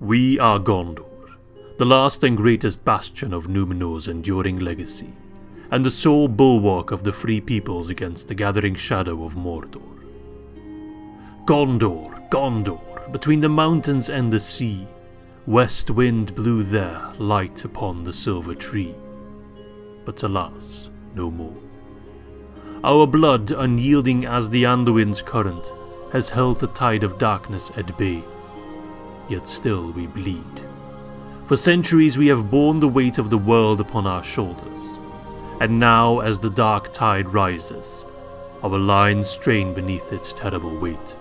We are Gondor, the last and greatest bastion of Númenor's enduring legacy, and the sole bulwark of the free peoples against the gathering shadow of Mordor. Gondor, Gondor, between the mountains and the sea, west wind blew there light upon the silver tree. But alas, no more. Our blood, unyielding as the Anduin's current, has held the tide of darkness at bay. Yet still we bleed. For centuries we have borne the weight of the world upon our shoulders, and now as the dark tide rises, our lines strain beneath its terrible weight.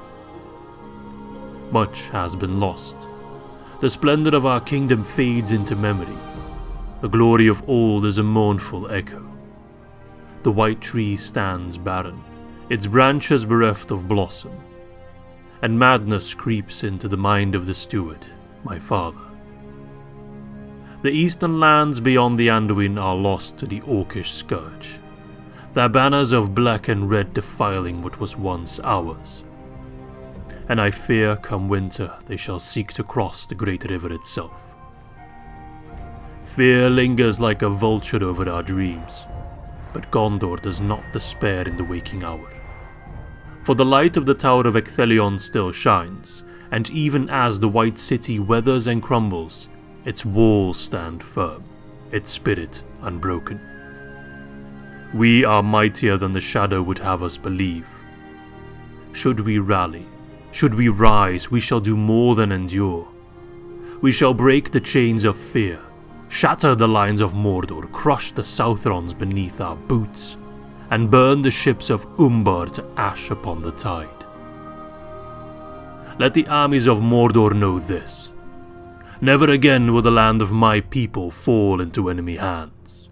Much has been lost. The splendor of our kingdom fades into memory. The glory of old is a mournful echo. The white tree stands barren, its branches bereft of blossom, and madness creeps into the mind of the steward, my father. The eastern lands beyond the Anduin are lost to the orcish scourge, their banners of black and red defiling what was once ours. And I fear come winter they shall seek to cross the great river itself. Fear lingers like a vulture over our dreams, but Gondor does not despair in the waking hour. For the light of the Tower of Ithilien still shines, and even as the white city weathers and crumbles, its walls stand firm, its spirit unbroken. We are mightier than the shadow would have us believe. Should we rally, should we rise, we shall do more than endure. We shall break the chains of fear, shatter the lines of Mordor, crush the Southrons beneath our boots, and burn the ships of Umbar to ash upon the tide. Let the armies of Mordor know this. Never again will the land of my people fall into enemy hands.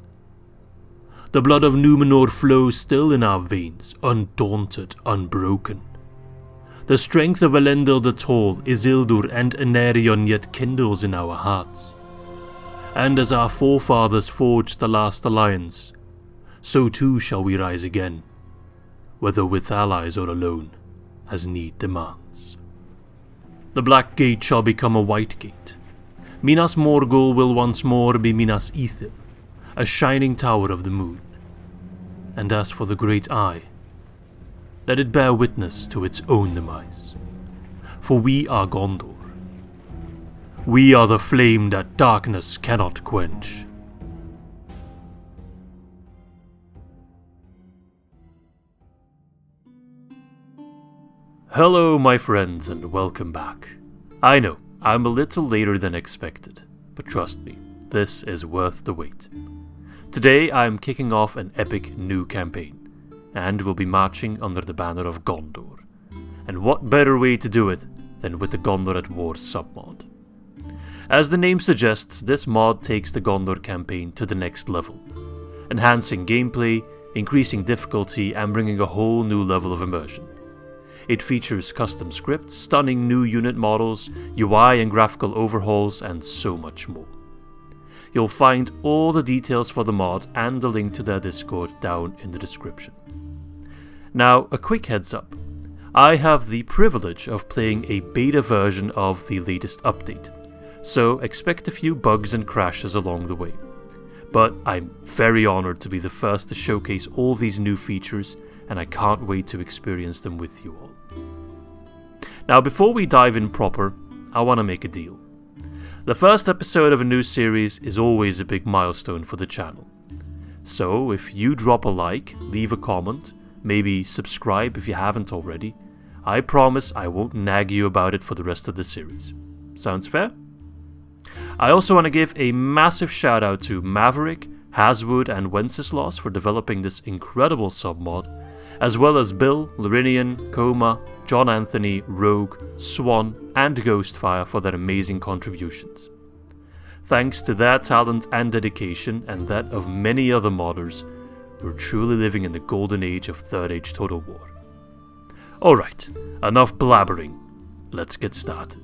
The blood of Númenor flows still in our veins, undaunted, unbroken. The strength of Elendil the Tall, Isildur, and Anarion yet kindles in our hearts. And as our forefathers forged the last alliance, so too shall we rise again, whether with allies or alone, as need demands. The Black Gate shall become a White Gate. Minas Morgul will once more be Minas Ithil, a shining tower of the moon. And as for the Great Eye, let it bear witness to its own demise. For we are Gondor. We are the flame that darkness cannot quench. Hello my friends and welcome back. I know, I'm a little later than expected, but trust me, this is worth the wait. Today I'm kicking off an epic new campaign, and we'll be marching under the banner of Gondor. And what better way to do it than with the Gondor at War submod. As the name suggests, this mod takes the Gondor campaign to the next level, enhancing gameplay, increasing difficulty, and bringing a whole new level of immersion. It features custom scripts, stunning new unit models, UI and graphical overhauls, and so much more. You'll find all the details for the mod and the link to their Discord down in the description. Now, a quick heads up. I have the privilege of playing a beta version of the latest update, so expect a few bugs and crashes along the way. But I'm very honored to be the first to showcase all these new features, and I can't wait to experience them with you all. Now, before we dive in proper, I want to make a deal. The first episode of a new series is always a big milestone for the channel. So if you drop a like, leave a comment, maybe subscribe if you haven't already, I promise I won't nag you about it for the rest of the series. Sounds fair? I also want to give a massive shout out to Maverick, Haswood and Wenceslas for developing this incredible submod, as well as Bill, Lorinian, Coma, John Anthony, Rogue, Swan and Ghostfire for their amazing contributions. Thanks to their talent and dedication and that of many other modders, we're truly living in the golden age of Third Age Total War. Alright, enough blabbering, let's get started.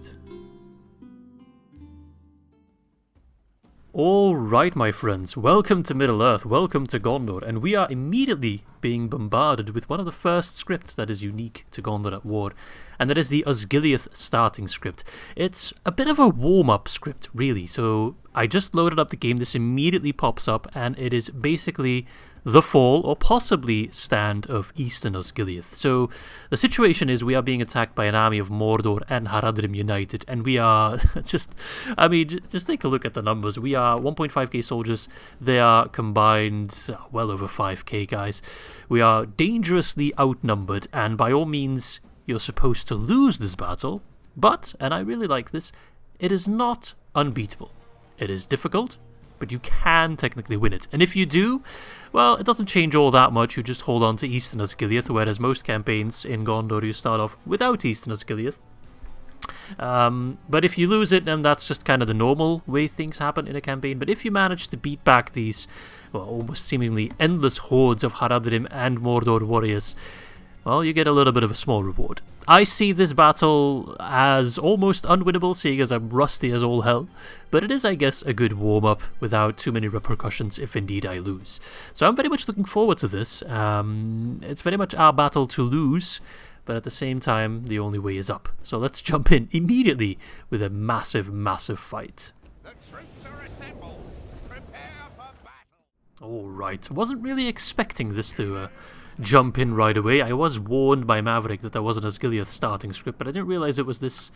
Alright my friends, welcome to Middle-earth, welcome to Gondor, and we are immediately being bombarded with one of the first scripts that is unique to Gondor at War, and that is the Osgiliath starting script. It's a bit of a warm-up script, really. So I just loaded up the game, this immediately pops up, and it is basically the fall, or possibly stand, of Eastern Osgiliath. So the situation is we are being attacked by an army of Mordor and Haradrim united, and we are just take a look at the numbers. We are 1.5k soldiers, they are combined well over 5k guys. We are dangerously outnumbered, and by all means you're supposed to lose this battle, but, and I really like this, it is not unbeatable. It is difficult, but you can technically win it. And if you do, well, it doesn't change all that much. You just hold on to Eastern Osgiliath, whereas most campaigns in Gondor you start off without Eastern Osgiliath. But if you lose it, then that's just kind of the normal way things happen in a campaign. But if you manage to beat back these, well, almost seemingly endless hordes of Haradrim and Mordor warriors, well, you get a little bit of a small reward. I see this battle as almost unwinnable, seeing as I'm rusty as all hell, but it is, I guess, a good warm-up without too many repercussions if indeed I lose. So I'm very much looking forward to this. It's very much our battle to lose, but at the same time, the only way is up. So let's jump in immediately with a massive, massive fight. The troops are assembled. Prepare for battle. Alright, I wasn't really expecting this to jump in right away. I was warned by Maverick that there was an Osgiliath starting script, but I didn't realize it was this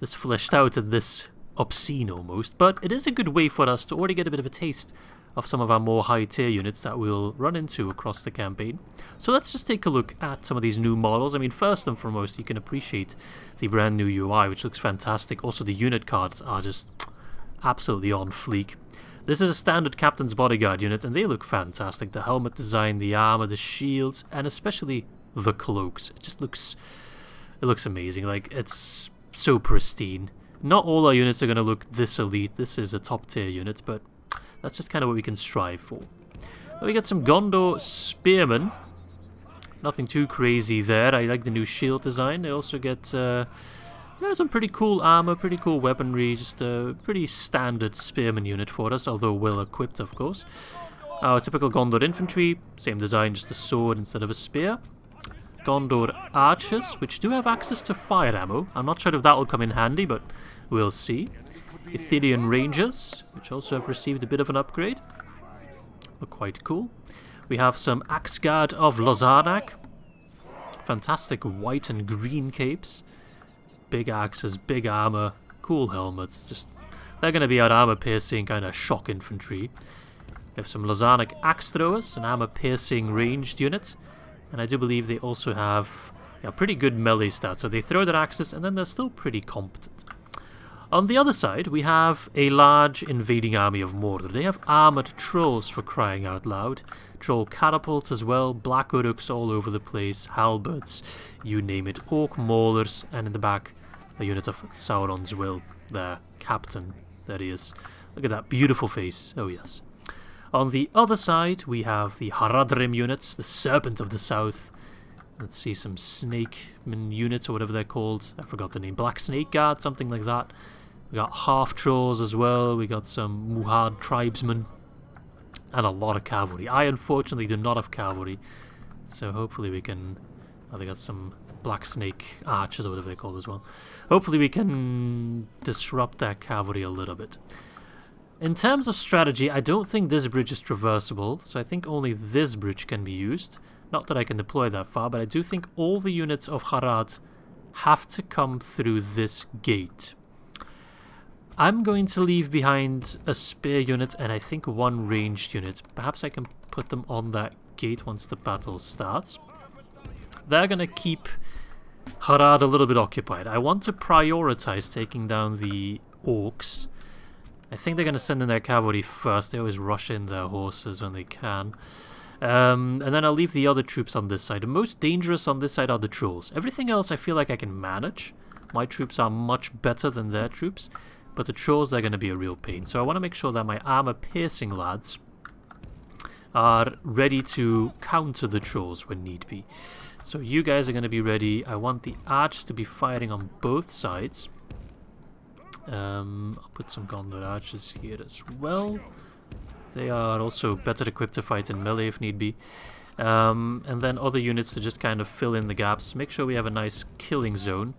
fleshed out and this obscene almost. But it is a good way for us to already get a bit of a taste of some of our more high tier units that we'll run into across the campaign. So let's just take a look at some of these new models. I mean, first and foremost, you can appreciate the brand new UI, which looks fantastic. Also, the unit cards are just absolutely on fleek. This is a standard Captain's Bodyguard unit, and they look fantastic. The helmet design, the armor, the shields, and especially the cloaks. It looks amazing. Like, it's so pristine. Not all our units are going to look this elite. This is a top tier unit, but that's just kind of what we can strive for. We get some Gondor Spearmen. Nothing too crazy there. I like the new shield design. They also get some pretty cool armor, pretty cool weaponry, just a pretty standard spearman unit for us, although well equipped, of course. Our typical Gondor infantry, same design, just a sword instead of a spear. Gondor archers, which do have access to fire ammo. I'm not sure if that will come in handy, but we'll see. Ithilien rangers, which also have received a bit of an upgrade. Look quite cool. We have some Axguard of Lozarnak. Fantastic white and green capes. Big axes, big armor, cool helmets. They're going to be our armor-piercing kind of shock infantry. We have some Lozarnak axe throwers, an armor-piercing ranged unit, and I do believe they also have pretty good melee stats. So they throw their axes, and then they're still pretty competent. On the other side, we have a large invading army of Mordor. They have armored trolls, for crying out loud. Troll catapults as well, black uruks all over the place, halberds, you name it, orc maulers, and in the back, a unit of Sauron's Will, their captain. There he is. Look at that beautiful face. Oh yes. On the other side, we have the Haradrim units, the Serpent of the South. Let's see, some snakemen units, or whatever they're called. I forgot the name. Black Snake Guard, something like that. We got half trolls as well. We got some Muhad tribesmen. And a lot of cavalry. I unfortunately do not have cavalry. So hopefully we can... Oh, they got some Black Snake archers, or whatever they're called as well. Hopefully we can disrupt that cavalry a little bit. In terms of strategy, I don't think this bridge is traversable, so I think only this bridge can be used. Not that I can deploy that far, but I do think all the units of Harad have to come through this gate. I'm going to leave behind a spear unit and I think one ranged unit. Perhaps I can put them on that gate once the battle starts. They're going to keep Harad a little bit occupied. I want to prioritize taking down the orcs. I think they're going to send in their cavalry first. They always rush in their horses when they can. And then I'll leave the other troops on this side. The most dangerous on this side are the trolls. Everything else I feel like I can manage. My troops are much better than their troops. But the trolls are going to be a real pain. So I want to make sure that my armor-piercing lads are ready to counter the trolls when need be. So you guys are going to be ready. I want the archers to be firing on both sides. I'll put some Gondor archers here as well. They are also better equipped to fight in melee if need be. And then other units to just kind of fill in the gaps. Make sure we have a nice killing zone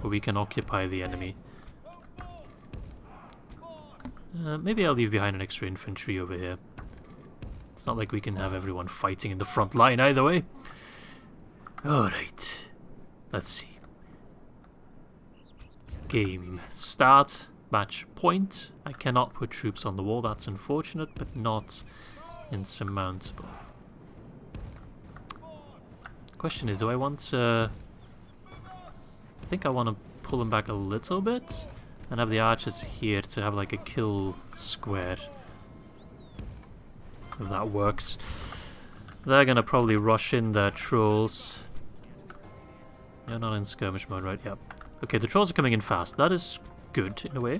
where we can occupy the enemy. Maybe I'll leave behind an extra infantry over here. It's not like we can have everyone fighting in the front line either way. Alright. Let's see. Game start. Match point. I cannot put troops on the wall. That's unfortunate, but not insurmountable. Question is, do I want to... I think I want to pull them back a little bit and have the archers here to have like a kill square. If that works. They're gonna probably rush in their trolls. You're not in skirmish mode, right? Yep. Okay, the trolls are coming in fast. That is good, in a way.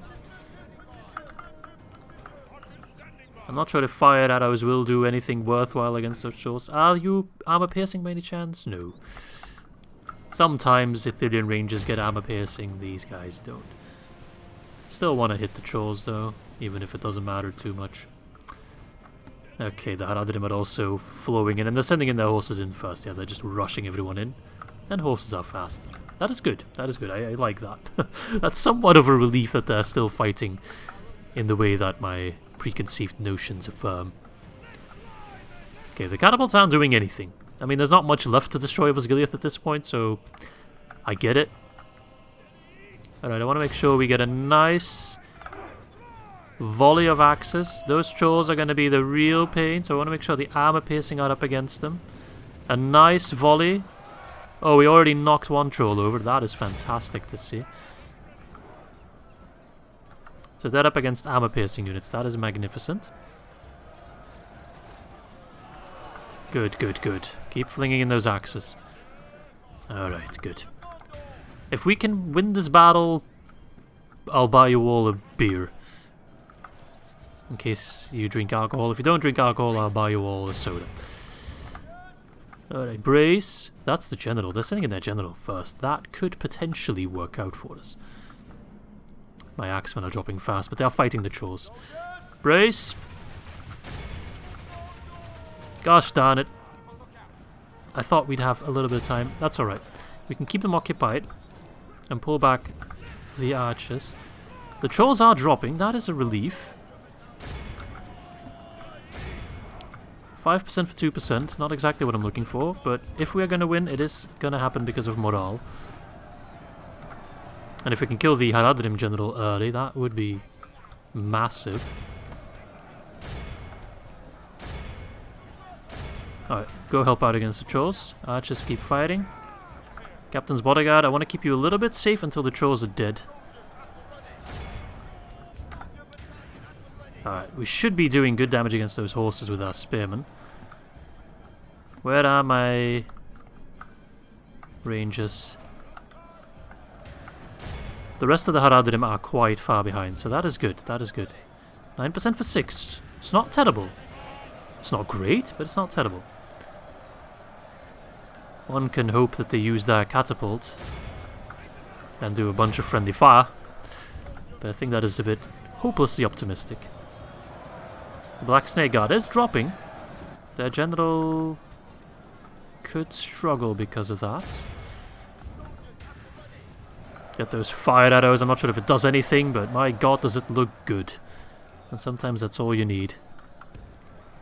I'm not sure if fire arrows will do anything worthwhile against those trolls. Are you armor piercing by any chance? No. Sometimes Ithilien rangers get armor piercing, these guys don't. Still want to hit the trolls though, even if it doesn't matter too much. Okay, the Haradrim are also flowing in, and they're sending in their horses in first. Yeah, they're just rushing everyone in. And horses are fast. That is good. That is good. I like that. That's somewhat of a relief that they're still fighting in the way that my preconceived notions affirm. Okay, the catapults aren't doing anything. I mean, there's not much left to destroy of Osgiliath at this point, so I get it. Alright, I want to make sure we get a nice volley of axes. Those trolls are going to be the real pain, so I want to make sure the armor piercing are up against them. A nice volley. Oh, we already knocked one troll over. That is fantastic to see. So they're up against armor piercing units. That is magnificent. Good, good, good. Keep flinging in those axes. Alright, good. If we can win this battle, I'll buy you all a beer. In case you drink alcohol. If you don't drink alcohol, I'll buy you all a soda. Alright, brace. That's the general. They're sending in their general first. That could potentially work out for us. My axemen are dropping fast, but they are fighting the trolls. Brace. Gosh darn it. I thought we'd have a little bit of time. That's alright. We can keep them occupied and pull back the archers. The trolls are dropping. That is a relief. 5% for 2%, not exactly what I'm looking for, but if we are going to win, it is going to happen because of morale. And if we can kill the Haradrim general early, that would be massive. Alright, go help out against the trolls. Archers keep fighting. Captain's bodyguard, I want to keep you a little bit safe until the trolls are dead. Alright, we should be doing good damage against those horses with our spearmen. Where are my rangers? The rest of the Haradrim are quite far behind, so that is good, that is good. 9% for 6. It's not terrible. It's not great, but it's not terrible. One can hope that they use their catapult and do a bunch of friendly fire, but I think that is a bit hopelessly optimistic. The Black Snake Guard is dropping. Their general could struggle because of that. Get those fire arrows. I'm not sure if it does anything, but my god does it look good. And sometimes that's all you need.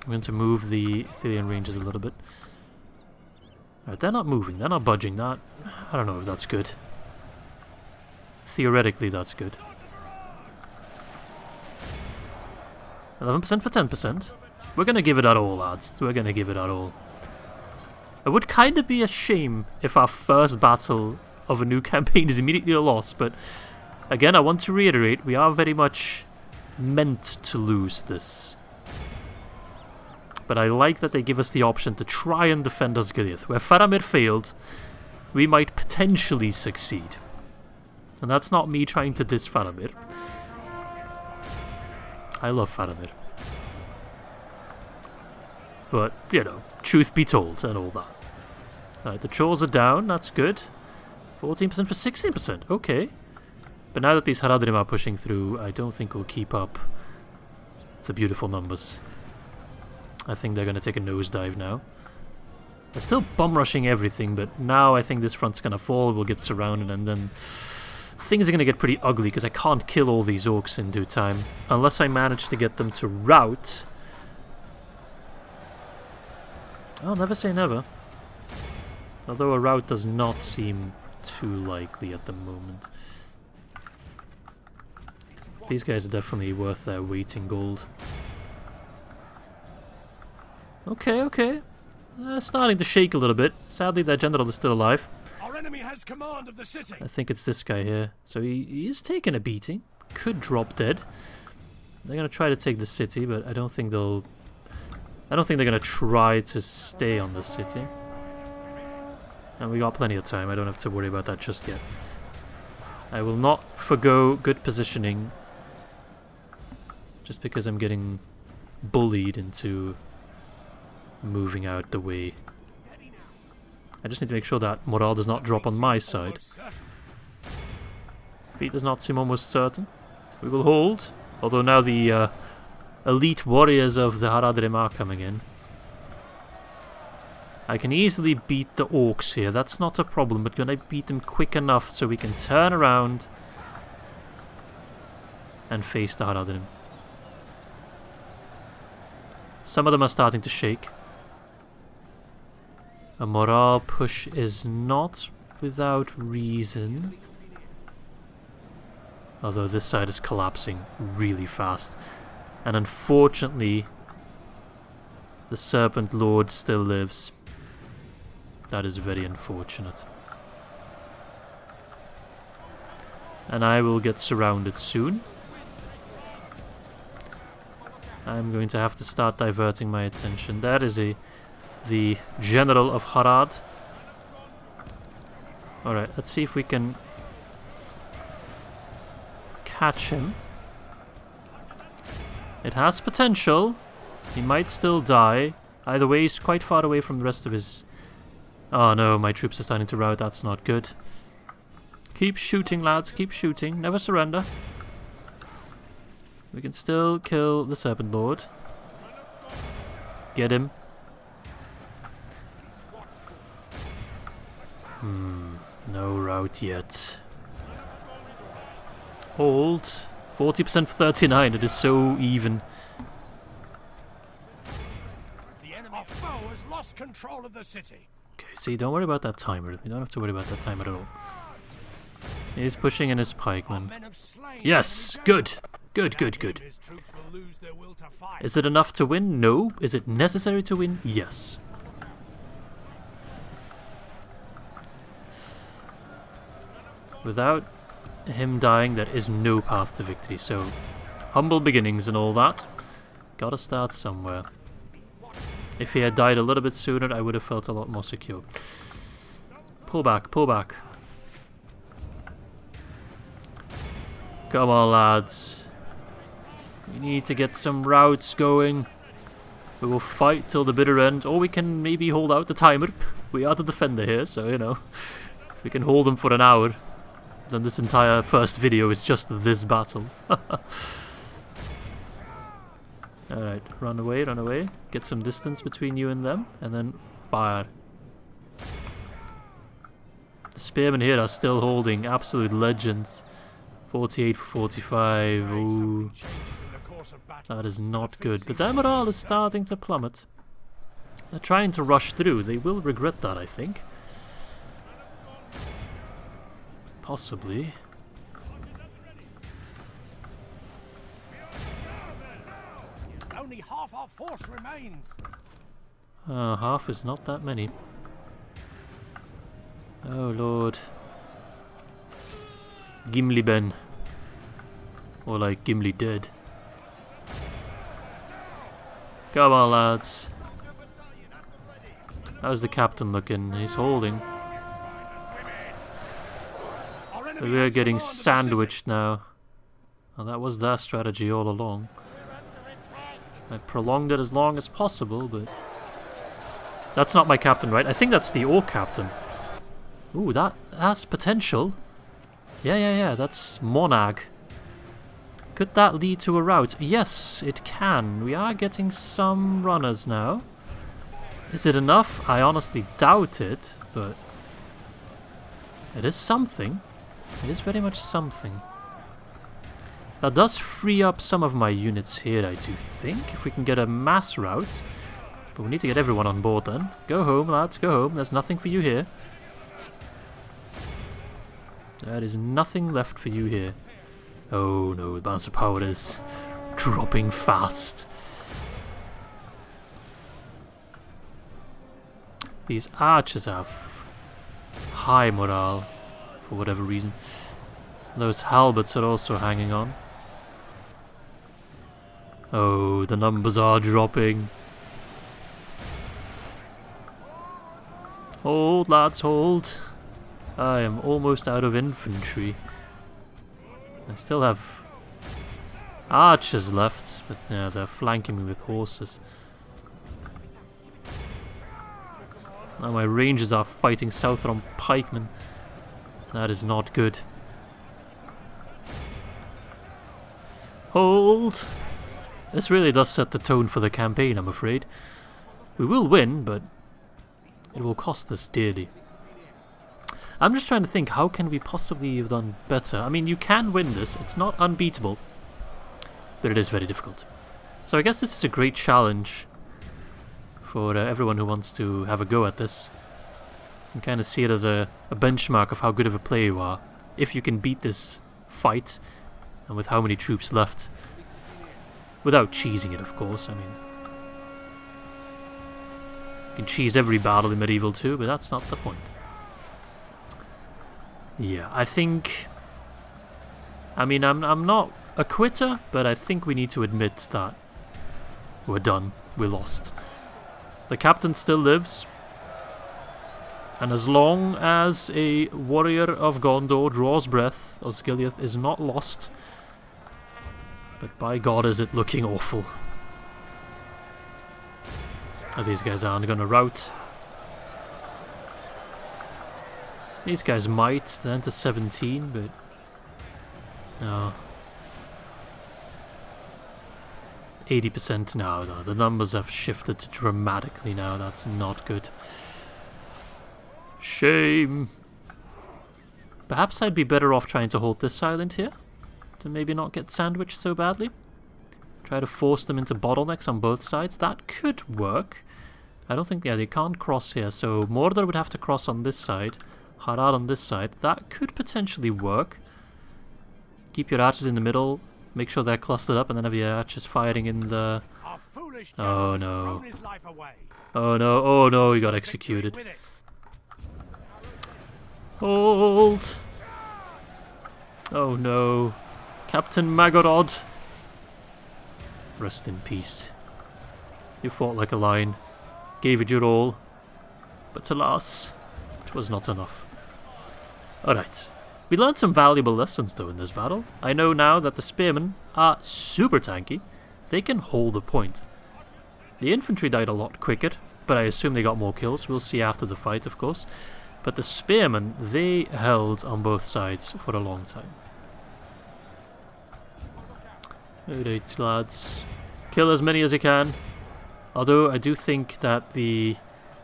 I'm going to move the Ithilien Rangers a little bit. Right, they're not moving. They're not budging. I don't know if that's good. Theoretically, that's good. 11% for 10%. We're going to give it our all, lads. We're going to give it our all. It would kind of be a shame if our first battle of a new campaign is immediately a loss, but again, I want to reiterate, we are very much meant to lose this. But I like that they give us the option to try and defend Osgiliath. Where Faramir failed, we might potentially succeed. And that's not me trying to diss Faramir. I love Faramir. But, you know, truth be told and all that. Alright, the trolls are down, that's good. 14% for 16%, okay. But now that these Haradrim are pushing through, I don't think we'll keep up the beautiful numbers. I think they're going to take a nosedive now. They're still bomb rushing everything, but now I think this front's going to fall. We'll get surrounded, and then things are going to get pretty ugly because I can't kill all these orcs in due time unless I manage to get them to rout. I'll never say never. Although a rout does not seem too likely at the moment. These guys are definitely worth their weight in gold. Okay, okay. Starting to shake a little bit. Sadly, their general is still alive. Our enemy has command of the city. I think it's this guy here. So he is taking a beating. Could drop dead. They're gonna try to take the city, but I don't think they'll... I don't think they're gonna try to stay on the city. And we got plenty of time. I don't have to worry about that just yet. I will not forgo good positioning just because I'm getting bullied into moving out the way. I just need to make sure that morale does not drop on my side. Defeat does not seem almost certain. We will hold, although now the elite warriors of the Haradrim are coming in. I can easily beat the orcs here, that's not a problem, but can I beat them quick enough so we can turn around and face the Haradrim? Some of them are starting to shake. A morale push is not without reason. Although this side is collapsing really fast. And unfortunately, the Serpent Lord still lives. That is very unfortunate. And I will get surrounded soon. I'm going to have to start diverting my attention. That is the General of Harad. Alright, let's see if we can catch him. It has potential. He might still die. Either way, he's quite far away from the rest of his... Oh no, my troops are starting to rout. That's not good. Keep shooting, lads. Keep shooting. Never surrender. We can still kill the Serpent Lord. Get him. No rout yet. Hold. 40% for 39. It is so even. The enemy foe has lost control of the city. Okay, see, don't worry about that timer. You don't have to worry about that timer at all. He's pushing in his pikemen. Yes, good. Good, good, good. Is it enough to win? No. Is it necessary to win? Yes. Without him dying, there is no path to victory, so humble beginnings and all that. Gotta start somewhere. If he had died a little bit sooner, I would have felt a lot more secure. Pull back, pull back. Come on, lads. We need to get some routes going. We will fight till the bitter end, or we can maybe hold out the timer. We are the defender here, so, you know, if we can hold them for an hour, then this entire first video is just this battle. Alright, run away, run away. Get some distance between you and them, and then fire. The spearmen here are still holding, absolute legends. 48 for 45, ooh. That is not good, but their morale is starting to plummet. They're trying to rush through, they will regret that, I think. Possibly. Only half our force remains. Half is not that many. Oh lord. Gimli Ben. Or like Gimli dead. Come on, lads. How's the captain looking? He's holding. We're getting sandwiched now. Well, that was their strategy all along. I prolonged it as long as possible, but... That's not my captain, right? I think that's the orc captain. Ooh, that has potential. Yeah, that's Monag. Could that lead to a rout? Yes, it can. We are getting some runners now. Is it enough? I honestly doubt it, but it is something. It is very much something. That does free up some of my units here, I do think, if we can get a mass route. But we need to get everyone on board then. Go home, lads, go home. There's nothing for you here. There is nothing left for you here. Oh no, the balance of power is dropping fast. These archers have high morale, for whatever reason. Those halberds are also hanging on. Oh, the numbers are dropping. Hold, lads, hold. I am almost out of infantry. I still have archers left, but yeah, they're flanking me with horses. Now my rangers are fighting south on pikemen. That is not good. Hold! This really does set the tone for the campaign, I'm afraid. We will win, but it will cost us dearly. I'm just trying to think, how can we possibly have done better? I mean, you can win this. It's not unbeatable, but it is very difficult. So I guess this is a great challenge for everyone who wants to have a go at this. You can kind of see it as a benchmark of how good of a player you are. If you can beat this fight, and with how many troops left. Without cheesing it, of course. I mean, you can cheese every battle in Medieval 2, but that's not the point. Yeah, I think... I mean, I'm not a quitter, but I think we need to admit that we're done. We lost. The captain still lives. And as long as a warrior of Gondor draws breath, Osgiliath is not lost. But by God, is it looking awful. Oh, these guys aren't going to rout. These guys might, they're into 17, but... no. 80% now, though. The numbers have shifted dramatically now. That's not good. Shame. Perhaps I'd be better off trying to hold this island here, to maybe not get sandwiched so badly. Try to force them into bottlenecks on both sides. That could work. I don't think... yeah, they can't cross here, so Mordor would have to cross on this side. Harad on this side. That could potentially work. Keep your archers in the middle. Make sure they're clustered up, and then have your archers firing in the... oh no. Oh no, oh no, he got executed. Hold! Oh no. Captain Magorod. Rest in peace. You fought like a lion. Gave it your all. But alas, it was not enough. Alright. We learned some valuable lessons though in this battle. I know now that the spearmen are super tanky. They can hold a point. The infantry died a lot quicker, but I assume they got more kills. We'll see after the fight, of course. But the spearmen, they held on both sides for a long time. Alright, lads. Kill as many as you can. Although I do think that the...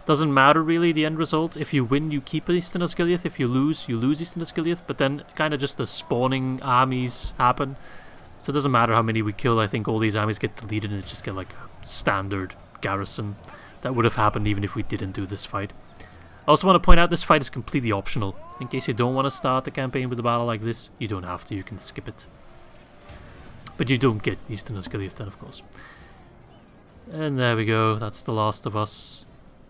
doesn't matter really the end result. If you win, you keep Eastern Osgiliath. If you lose Eastern Osgiliath. But then kind of just the spawning armies happen. So it doesn't matter how many we kill. I think all these armies get deleted and it just get like a standard garrison. That would have happened even if we didn't do this fight. I also want to point out this fight is completely optional. In case you don't want to start the campaign with a battle like this, you don't have to. You can skip it. But you don't get Eastern Osgiliath then, of course. And there we go. That's the last of us.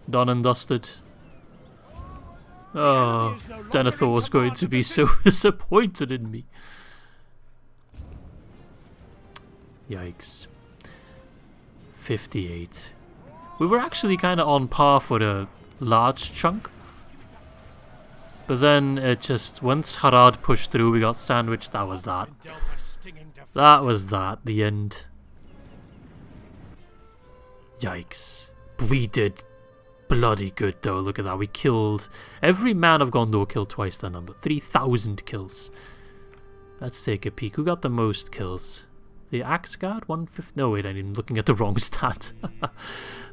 Done and dusted. Oh, Denethor's going to be so disappointed in me. Yikes. 58. We were actually kind of on par for a large chunk. But then it just, once Harad pushed through, we got sandwiched. That was that. That was that. The end. Yikes. We did bloody good though. Look at that. We killed... every man of Gondor killed twice the number. 3,000 kills. Let's take a peek. Who got the most kills? The Axe Guard, 150. No, wait, I'm looking at the wrong stat.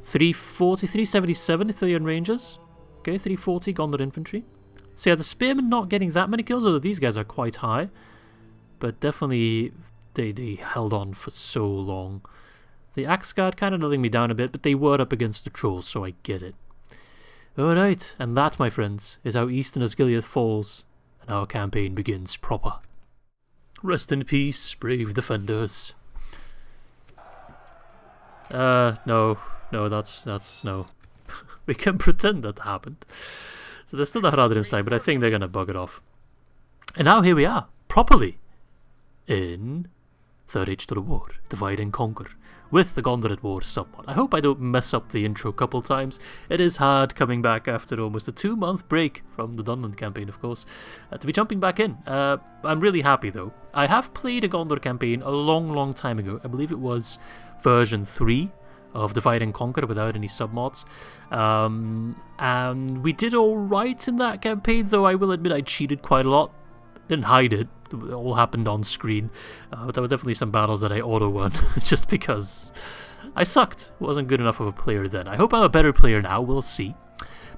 340, 377 Ithilien Rangers. Okay, 340 Gondor Infantry. So yeah, the Spearmen not getting that many kills, although these guys are quite high. But definitely, they held on for so long. The Axe Guard kind of letting me down a bit, but they were up against the Trolls, so I get it. Alright, and that, my friends, is how Eastern Osgiliath falls, and our campaign begins proper. Rest in peace, brave defenders. No, that's no. We can pretend that happened. So there's still the Haradrim side, but I think they're gonna bug it off. And now here we are, properly, in Third Age to the War, Divide and Conquer, with the Gondor at War somewhat. I hope I don't mess up the intro a couple times. It is hard coming back after almost a 2-month break from the Dunland campaign, of course, to be jumping back in. I'm really happy though. I have played a Gondor campaign a long time ago. I believe it was version 3 of Divide and Conquer without any submods. And we did alright in that campaign, though I will admit I cheated quite a lot. Didn't hide it. It all happened on screen. But there were definitely some battles that I auto-won just because I sucked. Wasn't good enough of a player then. I hope I'm a better player now. We'll see.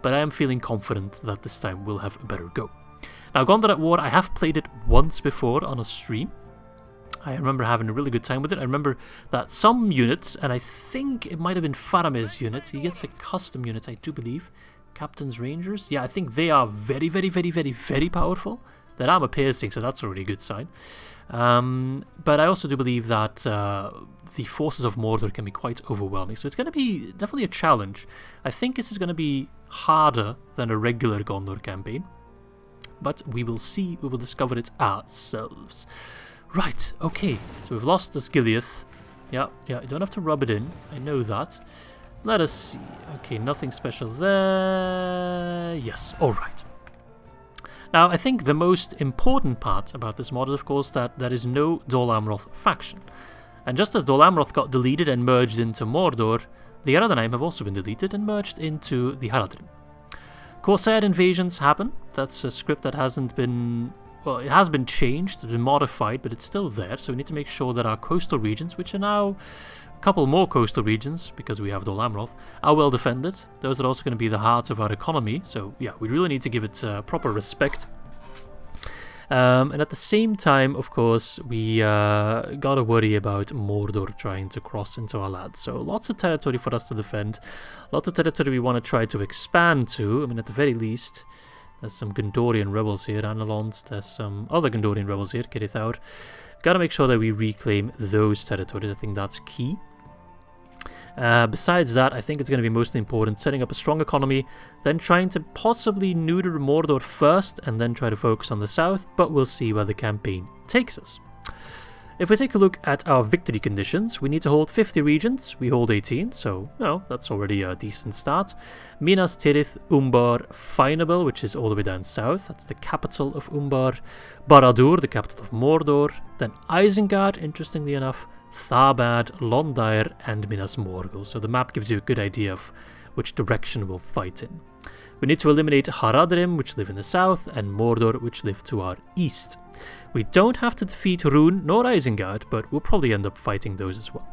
But I am feeling confident that this time we'll have a better go. Now, Gondor at War, I have played it once before on a stream. I remember having a really good time with it. I remember that some units, and I think it might have been Faramir's unit. He gets a custom unit, I do believe. Captain's Rangers. Yeah, I think they are very powerful. Their armor piercing, so that's a really good sign. But I also do believe that the forces of Mordor can be quite overwhelming. So it's going to be definitely a challenge. I think this is going to be harder than a regular Gondor campaign. But we will see. We will discover it ourselves. Right, okay. So we've lost Osgiliath. Yeah, you don't have to rub it in. I know that. Let us see. Okay, nothing special there. Yes, alright. Now, I think the most important part about this mod is, of course, that there is no Dol Amroth faction. And just as Dol Amroth got deleted and merged into Mordor, the Eredanaim have also been deleted and merged into the Haradrim. Corsair invasions happen. That's a script that hasn't been... Well, it has been changed, it's been modified, but it's still there. So we need to make sure that our coastal regions, which are now a couple more coastal regions, because we have Dol Amroth, are well defended. Those are also going to be the heart of our economy. So yeah, we really need to give it proper respect. And at the same time, of course, we gotta worry about Mordor trying to cross into our lands. So lots of territory for us to defend. Lots of territory we want to try to expand to. I mean, at the very least, there's some Gondorian rebels here, Anelond. There's some other Gondorian rebels here, Kirithaur. Gotta make sure that we reclaim those territories. I think that's key. Besides that, I think it's going to be mostly important setting up a strong economy, then trying to possibly neuter Mordor first, and then try to focus on the south, but we'll see where the campaign takes us. If we take a look at our victory conditions, we need to hold 50 regions. We hold 18, so, that's already a decent start. Minas Tirith, Umbar, Fineable, which is all the way down south. That's the capital of Umbar. Barad-dûr, the capital of Mordor. Then Isengard, interestingly enough. Tharbad, Londair, and Minas Morgul. So the map gives you a good idea of which direction we'll fight in. We need to eliminate Haradrim, which live in the south, and Mordor, which live to our east. We don't have to defeat Rhûn nor Isengard, but we'll probably end up fighting those as well.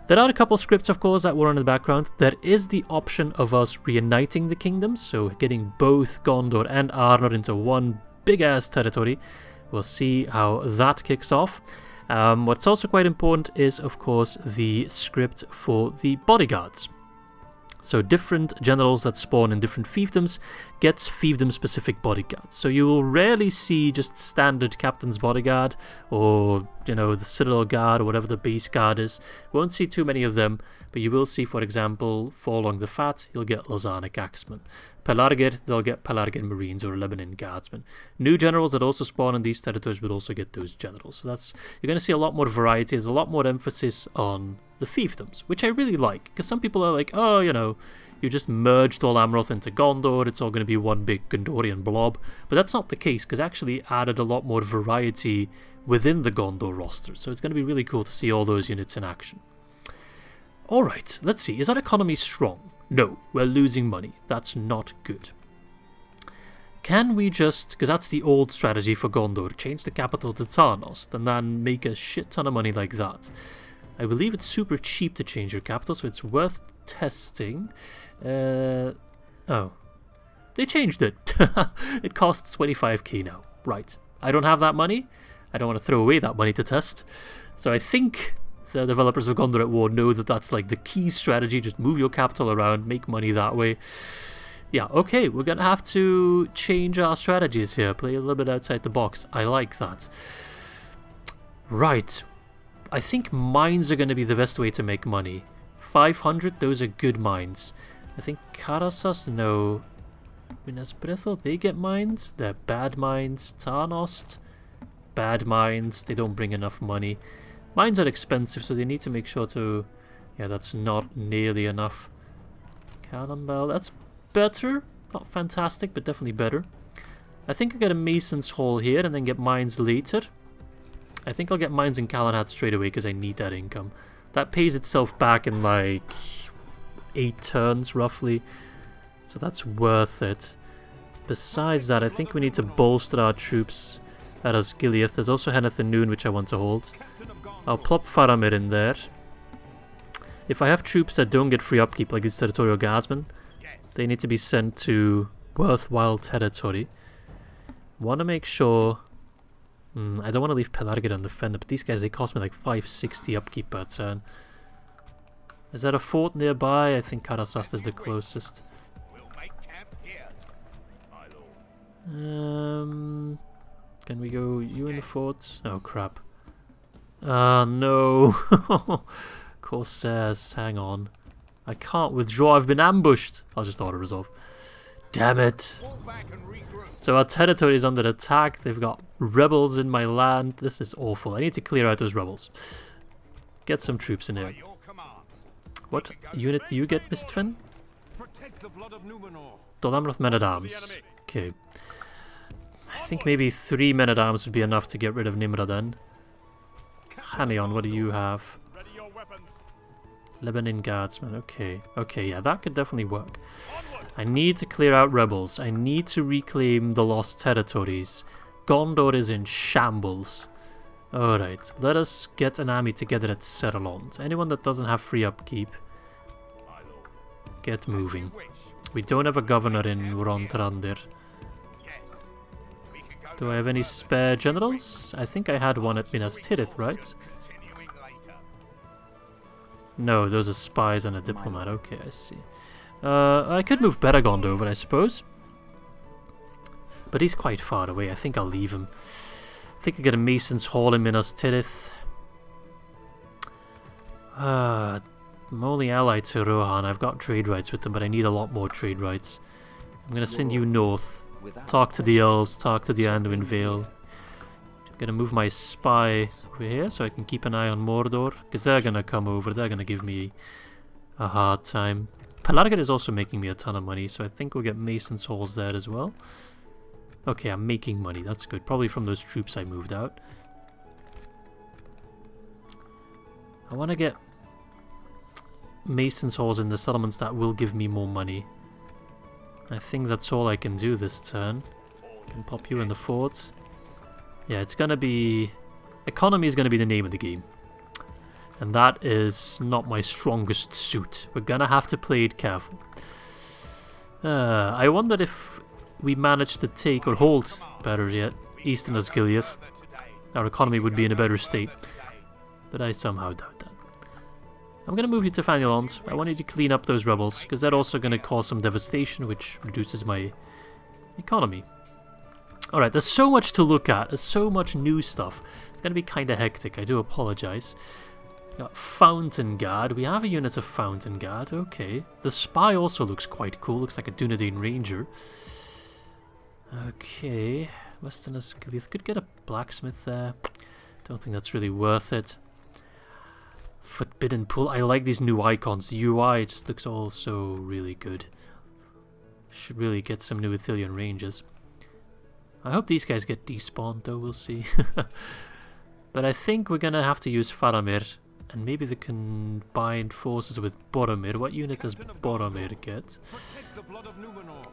There are a couple scripts, of course, that were on in the background. There is the option of us reuniting the kingdoms, so getting both Gondor and Arnor into one big-ass territory. We'll see how that kicks off. What's also quite important is, of course, the script for the bodyguards. So different generals that spawn in different fiefdoms gets fiefdom-specific bodyguards. So you will rarely see just standard captain's bodyguard or, the Citadel Guard or whatever the base guard is. You won't see too many of them, but you will see, for example, Forlong the Fat, you'll get Lozanic Axemen. Pelargir, they'll get Pelargir Marines or Lebanon Guardsmen. New generals that also spawn in these territories will also get those generals. So you're going to see a lot more variety. There's a lot more emphasis on the fiefdoms, which I really like, because some people are like, you just merged Dol Amroth into Gondor, it's all going to be one big Gondorian blob. But that's not the case, because actually added a lot more variety within the Gondor roster. So it's going to be really cool to see all those units in action. Alright, let's see. Is our economy strong? No, we're losing money. That's not good. Can we just, because that's the old strategy for Gondor, change the capital to Tarnost and then make a shit ton of money like that? I believe it's super cheap to change your capital, so it's worth testing. Oh. They changed it. It costs 25k now. Right. I don't have that money. I don't want to throw away that money to test. So I think the developers of Gondor at War know that that's like the key strategy. Just move your capital around, make money that way. Yeah, okay, we're going to have to change our strategies here. Play a little bit outside the box. I like that. Right. I think mines are going to be the best way to make money. 500, those are good mines. I think Karasas, no. Minas Brithil, they get mines. They're bad mines. Tarnost, bad mines. They don't bring enough money. Mines are expensive, so they need to make sure to... Yeah, that's not nearly enough. Cannonball, that's better. Not fantastic, but definitely better. I think I'll get a Mason's Hall here and then get mines later. I think I'll get mines in Calenhat straight away because I need that income. That pays itself back in like 8 turns roughly. So that's worth it. Besides that, I think we need to bolster our troops at Osgiliath. There's also Henneth and Noon, which I want to hold. I'll plop Faramir in there. If I have troops that don't get free upkeep, like these territorial guardsmen, they need to be sent to worthwhile territory. Want to make sure... I don't want to leave Pelargir undefended, but these guys, they cost me like 560 upkeep per turn. Is there a fort nearby? I think Karasast is the closest. Can we go you in the fort? Oh crap. No. Corsairs, hang on. I can't withdraw, I've been ambushed. I'll just auto-resolve. Damn it. So our territory is under attack. They've got rebels in my land. This is awful. I need to clear out those rebels. Get some troops in here. What unit do you get, Mistfen? Dolamroth Men-at-Arms. Okay. I think maybe 3 men-at-arms would be enough to get rid of Nimrod then. Hanion, what do you have? Lebanon Guardsmen, okay. Okay, yeah, that could definitely work. I need to clear out rebels. I need to reclaim the lost territories. Gondor is in shambles. Alright, let us get an army together at Serlond. Anyone that doesn't have free upkeep, get moving. We don't have a governor in Rontrandir. Do I have any spare generals? I think I had one at Minas Tirith, right? No, those are spies and a diplomat. Okay, I see. I could move Beragond over, I suppose. But he's quite far away. I think I'll leave him. I think I get a Mason's Hall in Minas Tirith. I'm only allied to Rohan. I've got trade rights with them, but I need a lot more trade rights. I'm going to send you north. Talk to the elves, talk to the Anduin Vale. I'm going to move my spy over here so I can keep an eye on Mordor. Because they're going to come over. They're going to give me a hard time. Pelargir is also making me a ton of money, so I think we'll get Mason's Halls there as well. Okay, I'm making money. That's good. Probably from those troops I moved out. I want to get Mason's Halls in the settlements that will give me more money. I think that's all I can do this turn. I can pop you in the fort. Yeah, it's going to be... Economy is going to be the name of the game. And that is not my strongest suit. We're going to have to play it careful. I wonder if we manage to take, or hold, better yet, Eastern Osgiliath. Our economy would be in a better state. But I somehow doubt that. I'm going to move you to Fanelond. I want you to clean up those rebels, because they're also going to cause some devastation, which reduces my economy. Alright, there's so much to look at. There's so much new stuff. It's going to be kind of hectic. I do apologize. Got Fountain Guard. We have a unit of Fountain Guard. Okay. The Spy also looks quite cool. Looks like a Dunedain Ranger. Okay. Western Osgiliath. Could get a blacksmith there. Don't think that's really worth it. Forbidden Pool. I like these new icons. The UI just looks all so really good. Should really get some new Ithilien Rangers. I hope these guys get despawned though, we'll see. But I think we're gonna have to use Faramir And maybe they combine forces with Boromir. What unit does Boromir get?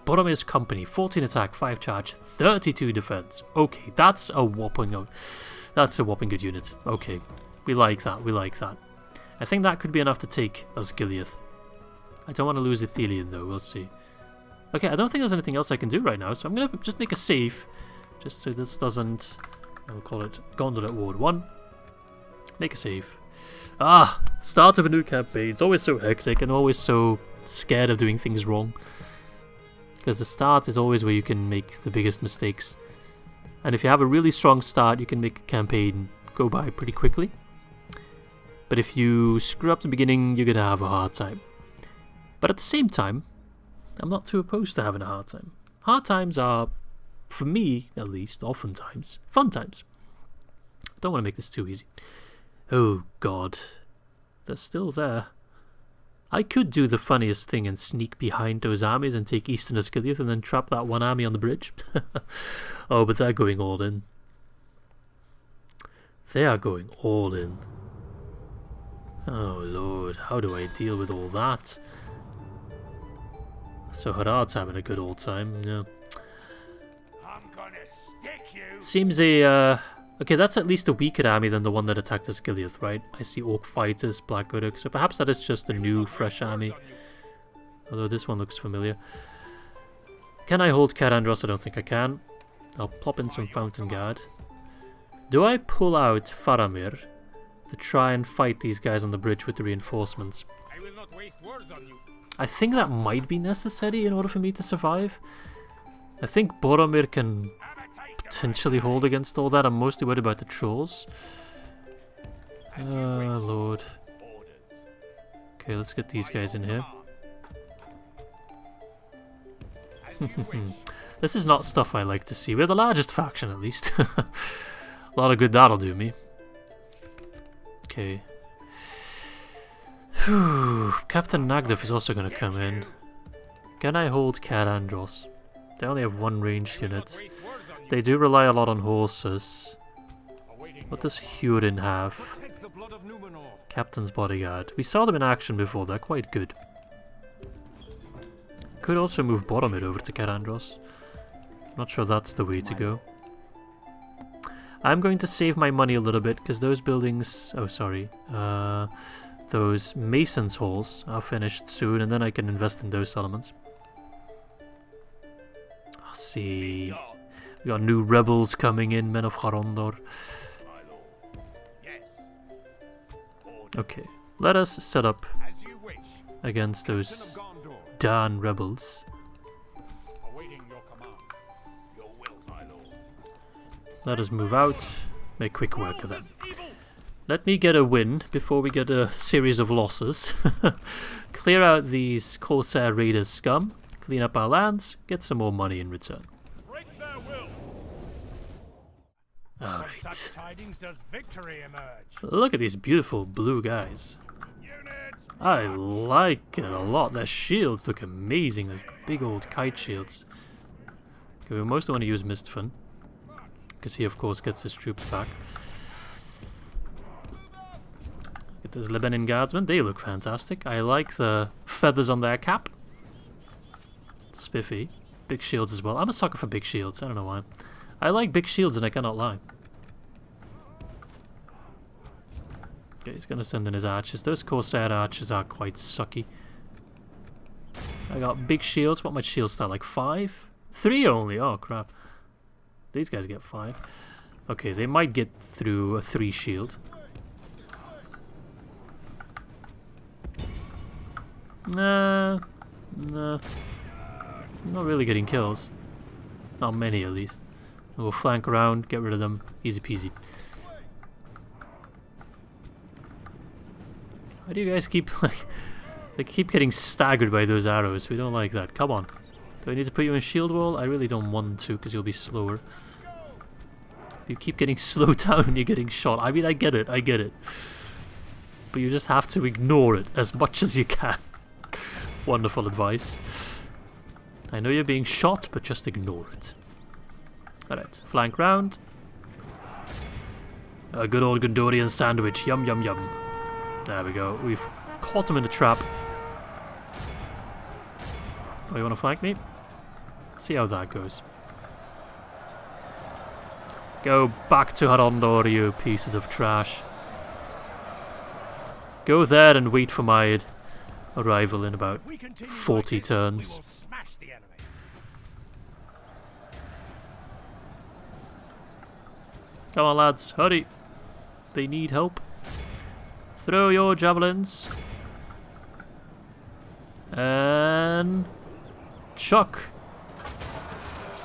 Boromir's company, 14 attack, 5 charge, 32 defense. Okay, that's a whopping good unit. Okay, we like that, we like that. I think that could be enough to take Osgiliath. I don't want to lose Ithilien though, we'll see. Okay, I don't think there's anything else I can do right now, so I'm going to just make a save. Just so this doesn't... I'll call it Gondor at Ward 1. Make a save. Ah! Start of a new campaign. It's always so hectic and always so scared of doing things wrong. Because the start is always where you can make the biggest mistakes. And if you have a really strong start, you can make a campaign go by pretty quickly. But if you screw up the beginning, you're going to have a hard time. But at the same time, I'm not too opposed to having a hard time. Hard times are, for me at least, oftentimes, fun times. I don't want to make this too easy. Oh god, they're still there. I could do the funniest thing and sneak behind those armies and take Eastern Osgiliath and then trap that one army on the bridge. Oh, but they're going all in. They are going all in. Oh lord, how do I deal with all that? So Harad's having a good old time, yeah. I'm gonna stick you. Seems a, okay, that's at least a weaker army than the one that attacked Osgiliath, right? I see Orc Fighters, Black Uruk, so perhaps that is just a new, fresh army. Although this one looks familiar. Can I hold Carandros? I don't think I can. I'll plop in some Fountain Guard. Do I pull out Faramir to try and fight these guys on the bridge with the reinforcements? I will not waste words on you. I think that might be necessary in order for me to survive. I think Boromir can potentially hold against all that. I'm mostly worried about the trolls. Lord. Okay, let's get these guys in here. This is not stuff I like to see. We're the largest faction, at least. A lot of good that'll do me. Okay. Captain Nagdov is also going to come in. Can I hold Carandros? They only have one ranged unit. They do rely a lot on horses. What does Hurin have? Captain's Bodyguard. We saw them in action before, they're quite good. Could also move Boromir over to Carandros. Not sure that's the way to go. I'm going to save my money a little bit, because those buildings... Oh, sorry. Those Mason's halls are finished soon, and then I can invest in those settlements. I'll see. We got new rebels coming in, Men of Gondor. Okay, let us set up against those Dan rebels. Let us move out, make quick work of them. Let me get a win before we get a series of losses. Clear out these Corsair Raiders scum, clean up our lands, get some more money in return. Alright. Look at these beautiful blue guys. I like it a lot. Their shields look amazing. Those big old kite shields. Okay, we mostly want to use Mistfin, because he of course gets his troops back. Get those Lebanon guardsmen. They look fantastic. I like the feathers on their cap. Spiffy. Big shields as well. I'm a sucker for big shields. I don't know why. I like big shields and I cannot lie. Okay, he's going to send in his archers. Those Corsair archers are quite sucky. I got big shields. What might shields start? Like 5? 3 only? Oh crap. These guys get 5. Okay, they might get through a 3 shield. Nah. Nah. Not really getting kills. Not many at least. We'll flank around, get rid of them. Easy peasy. Why do you guys keep like... They keep getting staggered by those arrows. We don't like that. Come on. Do I need to put you in shield wall? I really don't want to, because you'll be slower. If you keep getting slowed down, you're getting shot. I mean, I get it. But you just have to ignore it as much as you can. Wonderful advice. I know you're being shot, but just ignore it. Alright, flank round. A good old Gondorian sandwich. Yum, yum, yum. There we go. We've caught him in the trap. Oh, you want to flank me? Let's see how that goes. Go back to Gondor, you pieces of trash. Go there and wait for my arrival in about 40 turns. Come on, lads, hurry. They need help. Throw your javelins. And chuck.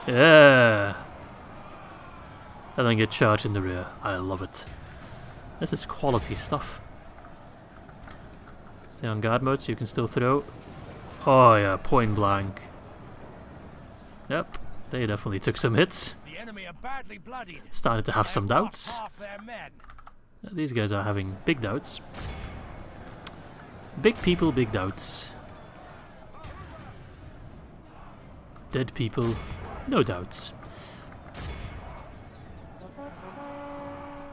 Yeah. And then get charged in the rear. I love it. This is quality stuff. Stay on guard mode so you can still throw. Oh yeah, point blank. Yep, they definitely took some hits. The enemy are badly bloodied. Started to have some doubts. Half their men. These guys are having big doubts. Big people, big doubts. Dead people, no doubts.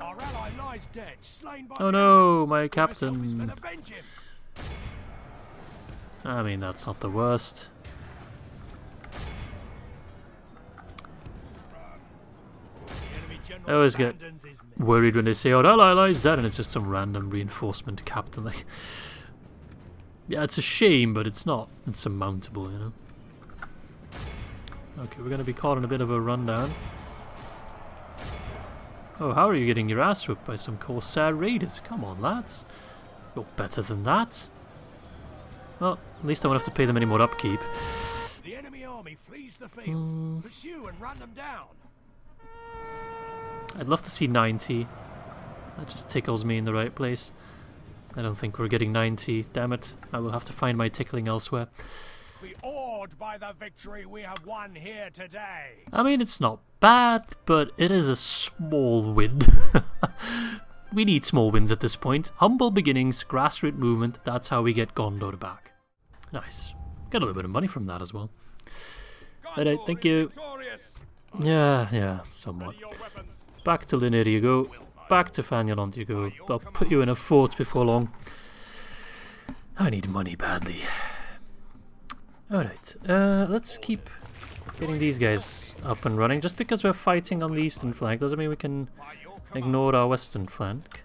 Our ally lies dead, slain by Oh the no, my enemy. captain. Avenge him. I mean, that's not the worst. The enemy general I always get abandons his men. worried when they say, "Oh, that lies dead," and it's just some random reinforcement captain. Like, yeah, it's a shame, but it's not insurmountable, you know. Okay, we're gonna be caught in a bit of a rundown. Oh, how are you getting your ass whooped by some Corsair raiders? Come on, lads. You're better than that. Well, at least I won't have to pay them any more upkeep. The enemy army flees the field. Pursue and run them down. I'd love to see 90. That just tickles me in the right place. I don't think we're getting 90. Damn it. I will have to find my tickling elsewhere. Be awed by the victory we have won here today. I mean, it's not bad, but it is a small win. We need small wins at this point. Humble beginnings, grassroots movement. That's how we get Gondor back. Nice. Get a little bit of money from that as well. Alright, thank you. Yeah, somewhat. Back to Linear you go. Back to Fagnaland you go. I'll put you in a fort before long. I need money badly. Alright, let's keep getting these guys up and running. Just because we're fighting on the eastern flank doesn't mean we can ignore our western flank.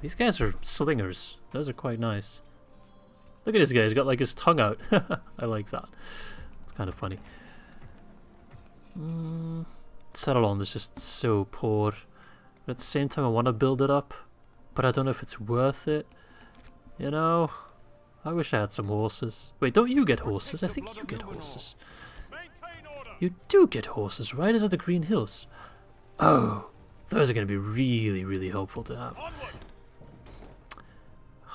These guys are slingers. Those are quite nice. Look at this guy, he's got like his tongue out. I like that. It's kind of funny. Settle on is just so poor. But at the same time I want to build it up. But I don't know if it's worth it. You know? I wish I had some horses. Wait, don't you get horses? I think you get horses. You do get horses, right? Is it the Green Hills? Oh, those are going to be really, really helpful to have.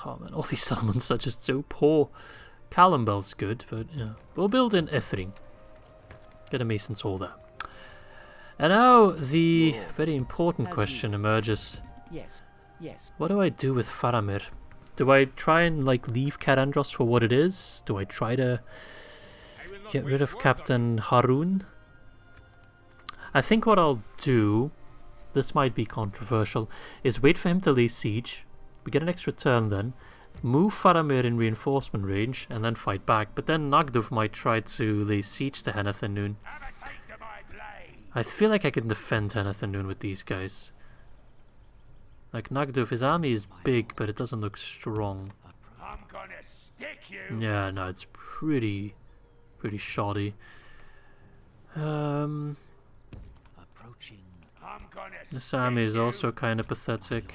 Oh man, all these settlements are just so poor. Callambel's good, but yeah. We'll build in Ithilien. Get a Mason's Hall there. And now the very important question emerges. Yes. What do I do with Faramir? Do I try and like leave Karandros for what it is? Do I try to get rid of Captain Haroun? I think what I'll do, this might be controversial, is wait for him to lay siege. We get an extra turn then. Move Faramir in reinforcement range and then fight back. But then Nagduf might try to lay siege to Anduin. I feel like I can defend Anduin with these guys. Like Nagduf, his army is big, but it doesn't look strong. I'm gonna stick you. Yeah, no, it's pretty shoddy. This army is also kind of pathetic.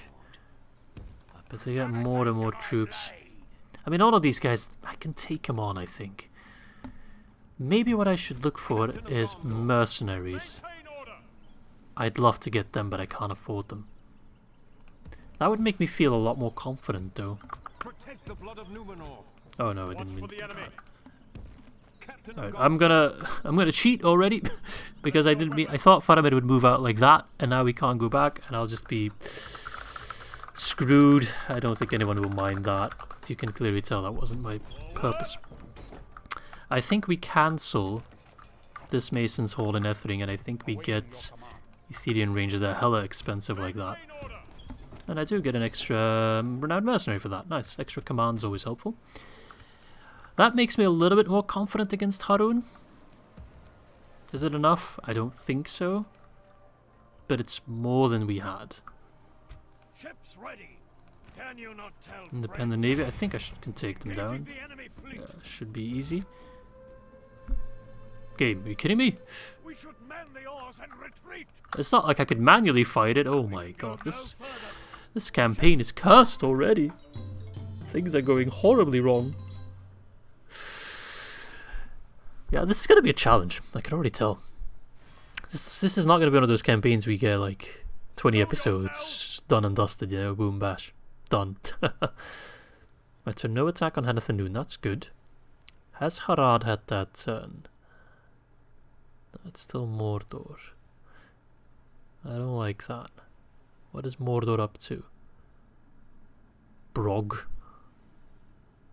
But they get more and more troops. I mean, all of these guys, I can take them on, I think. Maybe what I should look for is mercenaries. I'd love to get them, but I can't afford them. That would make me feel a lot more confident, though. Protect the blood of Númenor. Oh no, I didn't mean to do that. Right, I'm gonna cheat already because I thought Faramir would move out like that, and now we can't go back, and I'll just be screwed. I don't think anyone will mind that. You can clearly tell that wasn't my purpose. I think we cancel this Mason's Hall in Ithilien, and I think we get Ithilien ranges that are hella expensive like that. And I do get an extra Renowned Mercenary for that. Nice. Extra command's always helpful. That makes me a little bit more confident against Harun. Is it enough? I don't think so. But it's more than we had. Ships ready. Can you not tell Independent Navy. I think I can take them down. Should be easy. Game, are you kidding me? We should man the oars and retreat. It's not like I could manually fight it. Oh my god, this campaign is cursed already. Things are going horribly wrong. Yeah, this is going to be a challenge. I can already tell. This is not going to be one of those campaigns we get like 20 episodes done and dusted, you know, boom, bash. Done. Right, so no attack on Anduin, that's good. Has Harad had that turn? No, it's still Mordor. I don't like that. What is Mordor up to? Brog.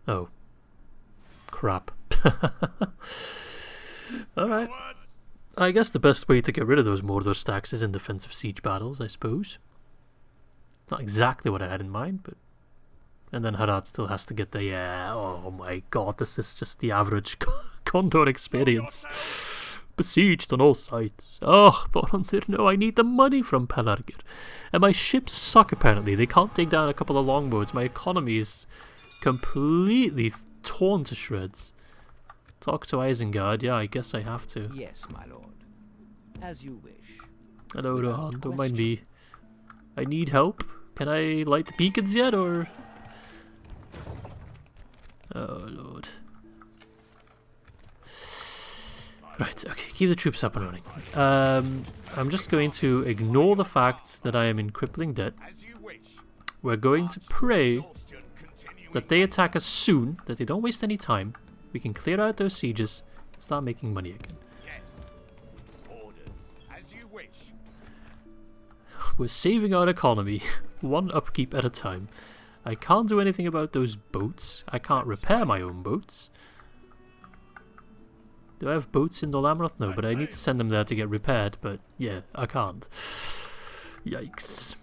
Oh. Crap. Alright. I guess the best way to get rid of those Mordor stacks is in defensive siege battles, I suppose. Not exactly what I had in mind, but... And then Harad still has to get the... Yeah, oh my god, this is just the average Gondor experience. Besieged on all sides. Oh, Thorondir, no, I need the money from Pelargir. And my ships suck apparently. They can't take down a couple of longboats. My economy is completely torn to shreds. Talk to Isengard. Yeah, I guess I have to. Yes, my lord. As you wish. Hello, Rohan. Don't mind me. I need help. Can I light the beacons yet, or...? Oh, Lord. Right, okay, keep the troops up and running. I'm just going to ignore the fact that I am in crippling debt. We're going to pray that they attack us soon, that they don't waste any time. We can clear out those sieges and start making money again. We're saving our economy, one upkeep at a time. I can't do anything about those boats. I can't repair my own boats. Do I have boats in Dol Amroth? No, but I need to send them there to get repaired, but yeah, I can't. Yikes.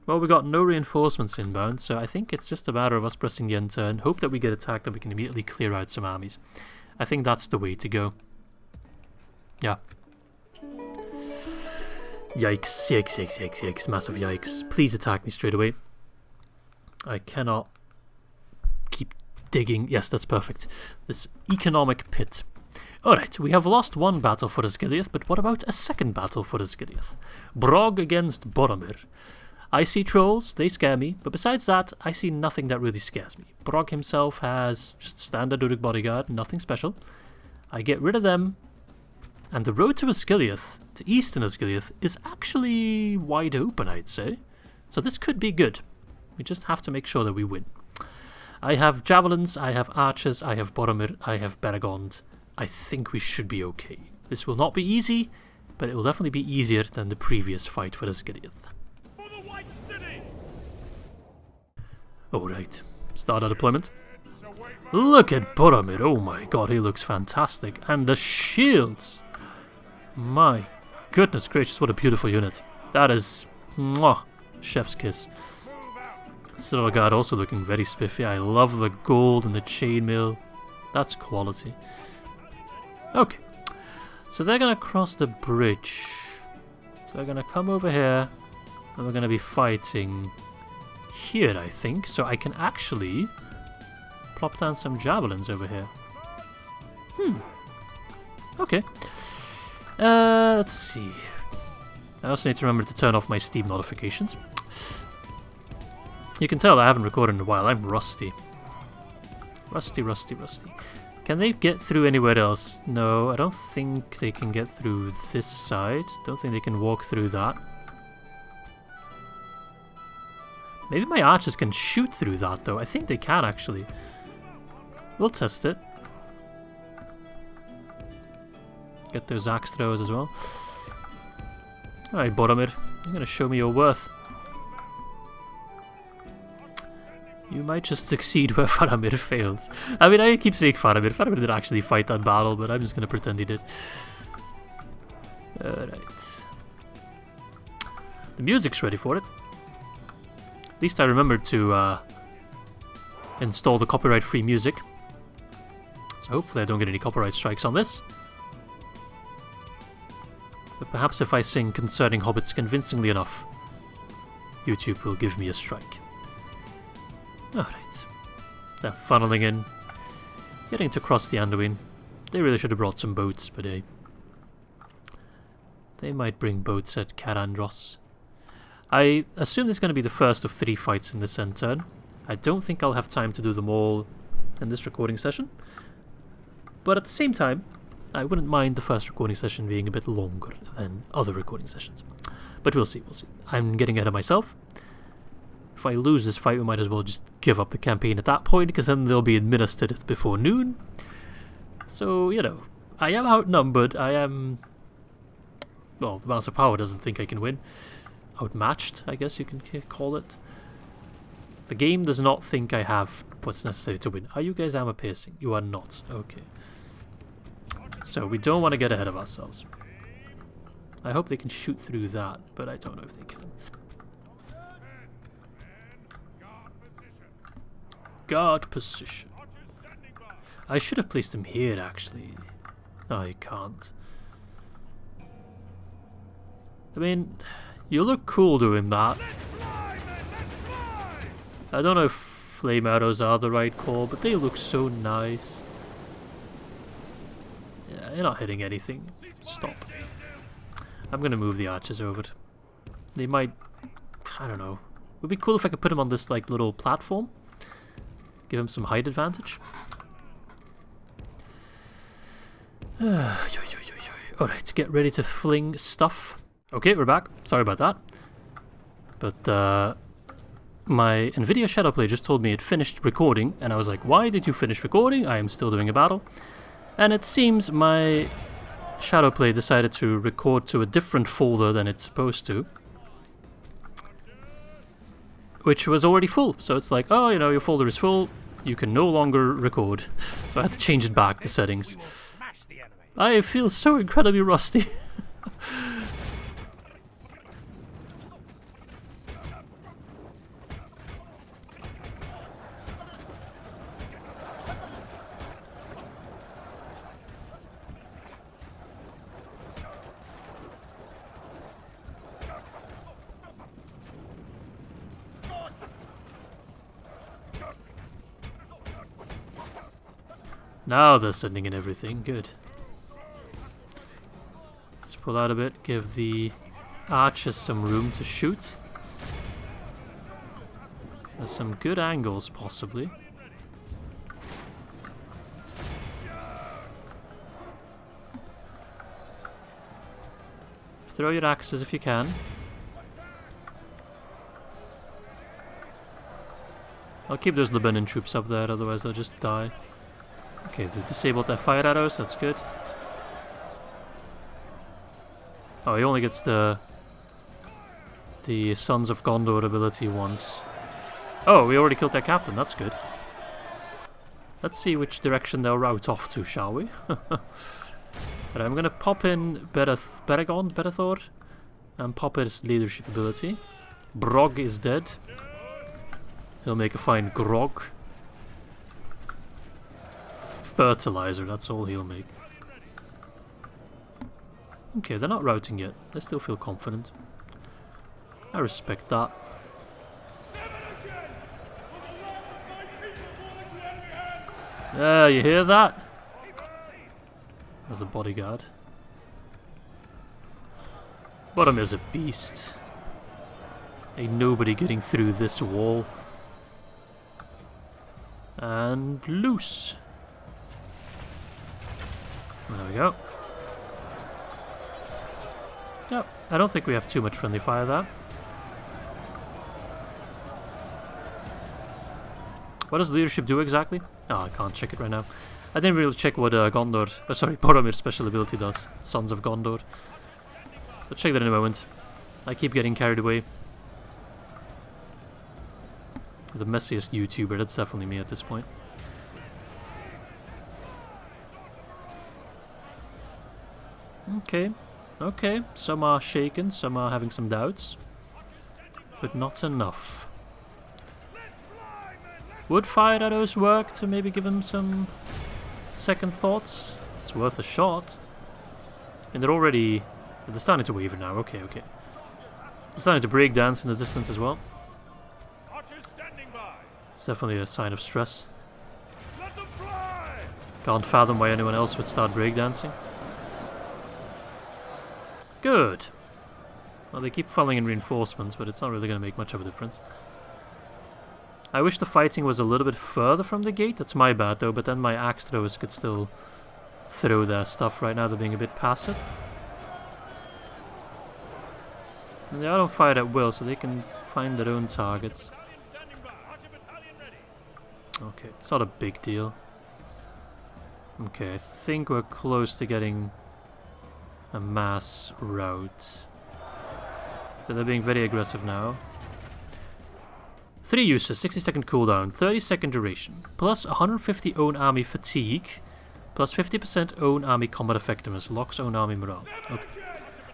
Well, we got no reinforcements inbound, so I think it's just a matter of us pressing the end turn, hope that we get attacked and we can immediately clear out some armies. I think that's the way to go. Yeah. Yikes, yikes, yikes, yikes, yikes, massive yikes. Please attack me straight away. I cannot keep digging. Yes, that's perfect. This economic pit. Alright, we have lost one battle for Osgiliath, but what about a second battle for Osgiliath? Brog against Boromir. I see trolls, they scare me, but besides that, I see nothing that really scares me. Brog himself has just standard Uruk bodyguard, nothing special. I get rid of them, and the road to Osgiliath, to eastern Osgiliath, is actually wide open, I'd say. So this could be good. We just have to make sure that we win. I have javelins, I have archers, I have Boromir, I have Beregond. I think we should be okay. This will not be easy, but it will definitely be easier than the previous fight for Osgiliath. For the White City! Alright, start our deployment. Look at Boromir, oh my god, he looks fantastic. And the shields! My goodness gracious, what a beautiful unit. That is... mwah, chef's kiss. Silverguard also looking very spiffy. I love the gold and the chainmail. That's quality. Okay, so they're going to cross the bridge. They're going to come over here, and we're going to be fighting here, I think. So I can actually plop down some javelins over here. Okay. Let's see. I also need to remember to turn off my Steam notifications. You can tell I haven't recorded in a while. I'm rusty. Rusty. Can they get through anywhere else? No, I don't think they can get through this side. Don't think they can walk through that. Maybe my archers can shoot through that, though. I think they can, actually. We'll test it. Get those axe throwers as well. Alright, Boromir. You're going to show me your worth. You might just succeed where Faramir fails. I mean, I keep saying Faramir. Faramir didn't actually fight that battle, but I'm just going to pretend he did. Alright. The music's ready for it. At least I remembered to install the copyright-free music. So hopefully I don't get any copyright strikes on this. But perhaps if I sing Concerning Hobbits convincingly enough, YouTube will give me a strike. Alright. They're funneling in. Getting to cross the Anduin. They really should have brought some boats, but they might bring boats at Carandros. I assume this is going to be the first of 3 fights in this end turn. I don't think I'll have time to do them all in this recording session. But at the same time, I wouldn't mind the first recording session being a bit longer than other recording sessions. But we'll see, we'll see. I'm getting ahead of myself. If I lose this fight, we might as well just give up the campaign at that point, because then they'll be administered before noon. So, you know, I am outnumbered. I am... Well, the Mouse of Power doesn't think I can win. Outmatched, I guess you can call it. The game does not think I have what's necessary to win. Are you guys armor piercing? You are not. Okay. So we don't want to get ahead of ourselves. I hope they can shoot through that, but I don't know if they can. Guard position. I should have placed them here, actually. I can't. I mean, you look cool doing that. I don't know if flame arrows are the right call, but they look so nice. Yeah, you're not hitting anything. Stop. I'm gonna move the archers over. They might... I don't know. It would be cool if I could put them on this like little platform. Give them some height advantage. Alright, get ready to fling stuff. Okay, we're back. Sorry about that. But my Nvidia Shadowplay just told me it finished recording, and I was like, why did you finish recording? I am still doing a battle. And it seems my Shadowplay decided to record to a different folder than it's supposed to. Which was already full. So it's like, oh, you know, your folder is full. You can no longer record. So I had to change it back to settings. I feel so incredibly rusty. Now they're sending in everything. Good. Let's pull out a bit. Give the archers some room to shoot. There's some good angles, possibly. Throw your axes if you can. I'll keep those Lebanon troops up there, otherwise they'll just die. Okay, they disabled their fire arrows, that's good. Oh, he only gets the Sons of Gondor ability once. Oh, we already killed their captain, that's good. Let's see which direction they'll route off to, shall we? But I'm gonna pop in Berethor, and pop his leadership ability. Brog is dead. He'll make a fine grog. Fertilizer, that's all he'll make. Okay, they're not routing yet. They still feel confident. I respect that. Yeah, you hear that? There's a bodyguard. Boromir's a beast. Ain't nobody getting through this wall. And loose. There we go. Yep, I don't think we have too much friendly fire there. What does leadership do exactly? Oh, I can't check it right now. I didn't really check what Boromir's special ability does. Sons of Gondor. I'll check that in a moment. I keep getting carried away. The messiest YouTuber, that's definitely me at this point. Okay, okay, some are shaken, some are having some doubts, but not enough. Would fire arrows work to maybe give him some second thoughts? It's worth a shot. And they're starting to waver now. Okay, okay. They're starting to break dance in the distance as well. It's definitely a sign of stress. Can't fathom why anyone else would start breakdancing. Good. Well, they keep falling in reinforcements, but it's not really going to make much of a difference. I wish the fighting was a little bit further from the gate. That's my bad, though, but then my axe throwers could still throw their stuff right now. They're being a bit passive. And they don't fire at will, so they can find their own targets. Okay, it's not a big deal. Okay, I think we're close to getting a mass rout. So they're being very aggressive now. 3 uses, 60-second cooldown, 30-second duration, plus 150 own army fatigue, plus 50% own army combat effectiveness, locks own army morale. Okay.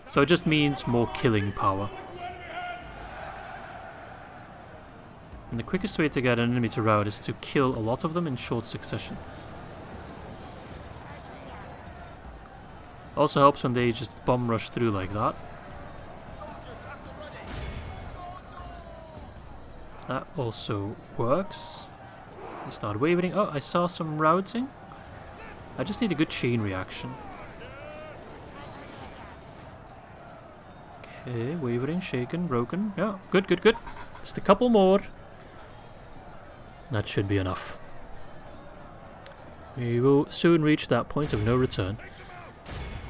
So it just means more killing power. And the quickest way to get an enemy to rout is to kill a lot of them in short succession. Also helps when they just bomb rush through like that. That also works. They start wavering. Oh, I saw some routing. I just need a good chain reaction. Okay, wavering, shaken, broken. Yeah, good, good, good. Just a couple more. That should be enough. We will soon reach that point of no return.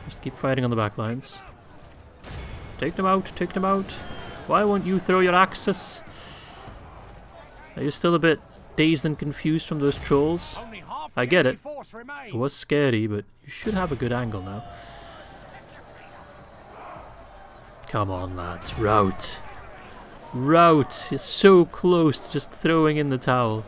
Just keep fighting on the back lines. Take them out, take them out. Why won't you throw your axes? Are you still a bit dazed and confused from those trolls? I get it. It was scary, but you should have a good angle now. Come on, lads. Rout. Rout is so close to just throwing in the towel.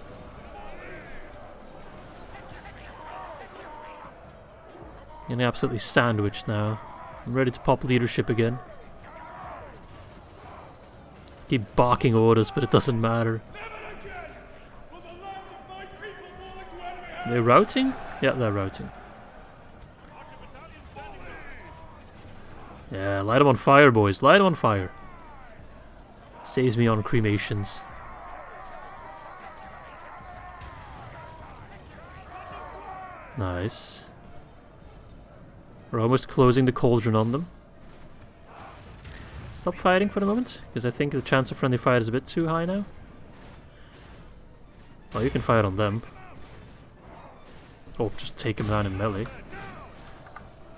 Getting absolutely sandwiched now. I'm ready to pop leadership again. Keep barking orders, but it doesn't matter. They're routing? Yeah, they're routing. Yeah, light them on fire, boys. Light them on fire. Saves me on cremations. Nice. We're almost closing the cauldron on them. Stop fighting for the moment, because I think the chance of friendly fire is a bit too high now. Well, you can fire on them. Or just take them down in melee.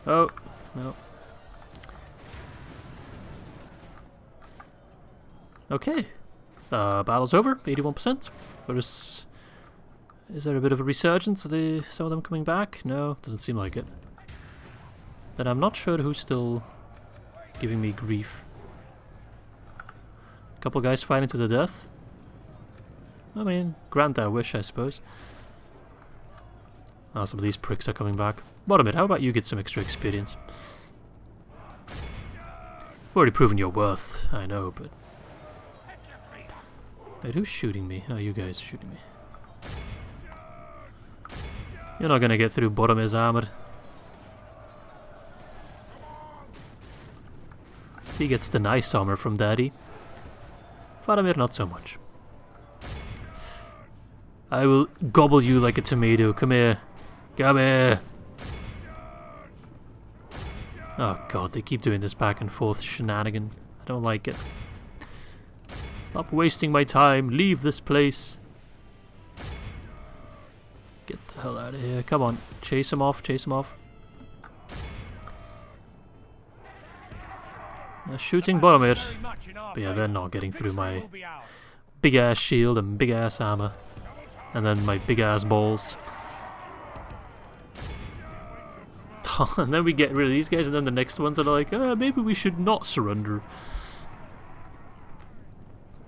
Oh, no. Okay. Battle's over, 81%. Is there a bit of a resurgence? Are some of them coming back? No, doesn't seem like it. Then I'm not sure who's still giving me grief. A couple guys fighting to the death. I mean, grant their wish, I suppose. Ah, some of these pricks are coming back. Boromir, how about you get some extra experience? You've already proven your worth, I know, but... Wait, who's shooting me? Oh, you guys shooting me. You're not gonna get through Boromir's armor. He gets the nice armor from Daddy. Faramir, not so much. I will gobble you like a tomato. Come here. Come here. Oh god, they keep doing this back and forth shenanigan. I don't like it. Stop wasting my time. Leave this place. Get the hell out of here. Come on. Chase him off. Chase him off. They're shooting Boromir. But yeah, they're not getting through my big ass shield and big ass armor. And then my big ass balls. And then we get rid of these guys, and then the next ones are like, maybe we should not surrender.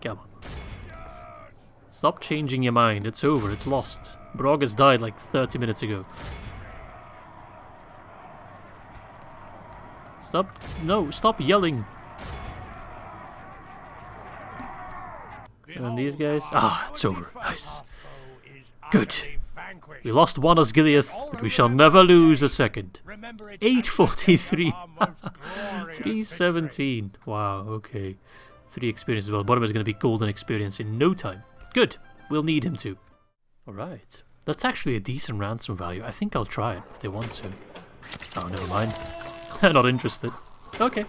Come on. Stop changing your mind. It's over. It's lost. Brog has died like 30 minutes ago. Stop. No, stop yelling. And these guys. Ah, it's over. Nice. Good. We lost one Osgiliath, but we shall never lose a second. 843. 317. Wow, okay. 3 experience as well. Bottom is going to be golden experience in no time. Good. We'll need him to. Alright. That's actually a decent ransom value. I think I'll try it if they want to. Oh, never mind. They're not interested. Okay.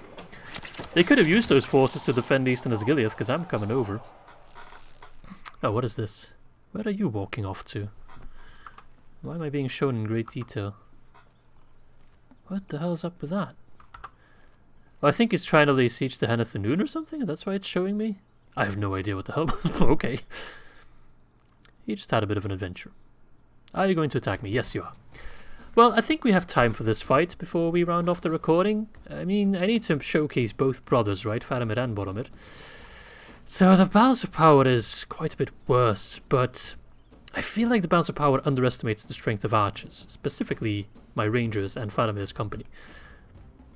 They could have used those forces to defend Eastern Osgiliath, because I'm coming over. Oh, what is this? Where are you walking off to? Why am I being shown in great detail? What the hell's up with that? Well, I think he's trying to lay siege to Anduin or something, that's why it's showing me. I have no idea what the hell. Okay. He just had a bit of an adventure. Are you going to attack me? Yes, you are. Well, I think we have time for this fight before we round off the recording. I mean, I need to showcase both brothers, right? Faramir and Boromir. So the balance of power is quite a bit worse, but I feel like the balance of power underestimates the strength of archers, specifically my rangers and Faramir's company.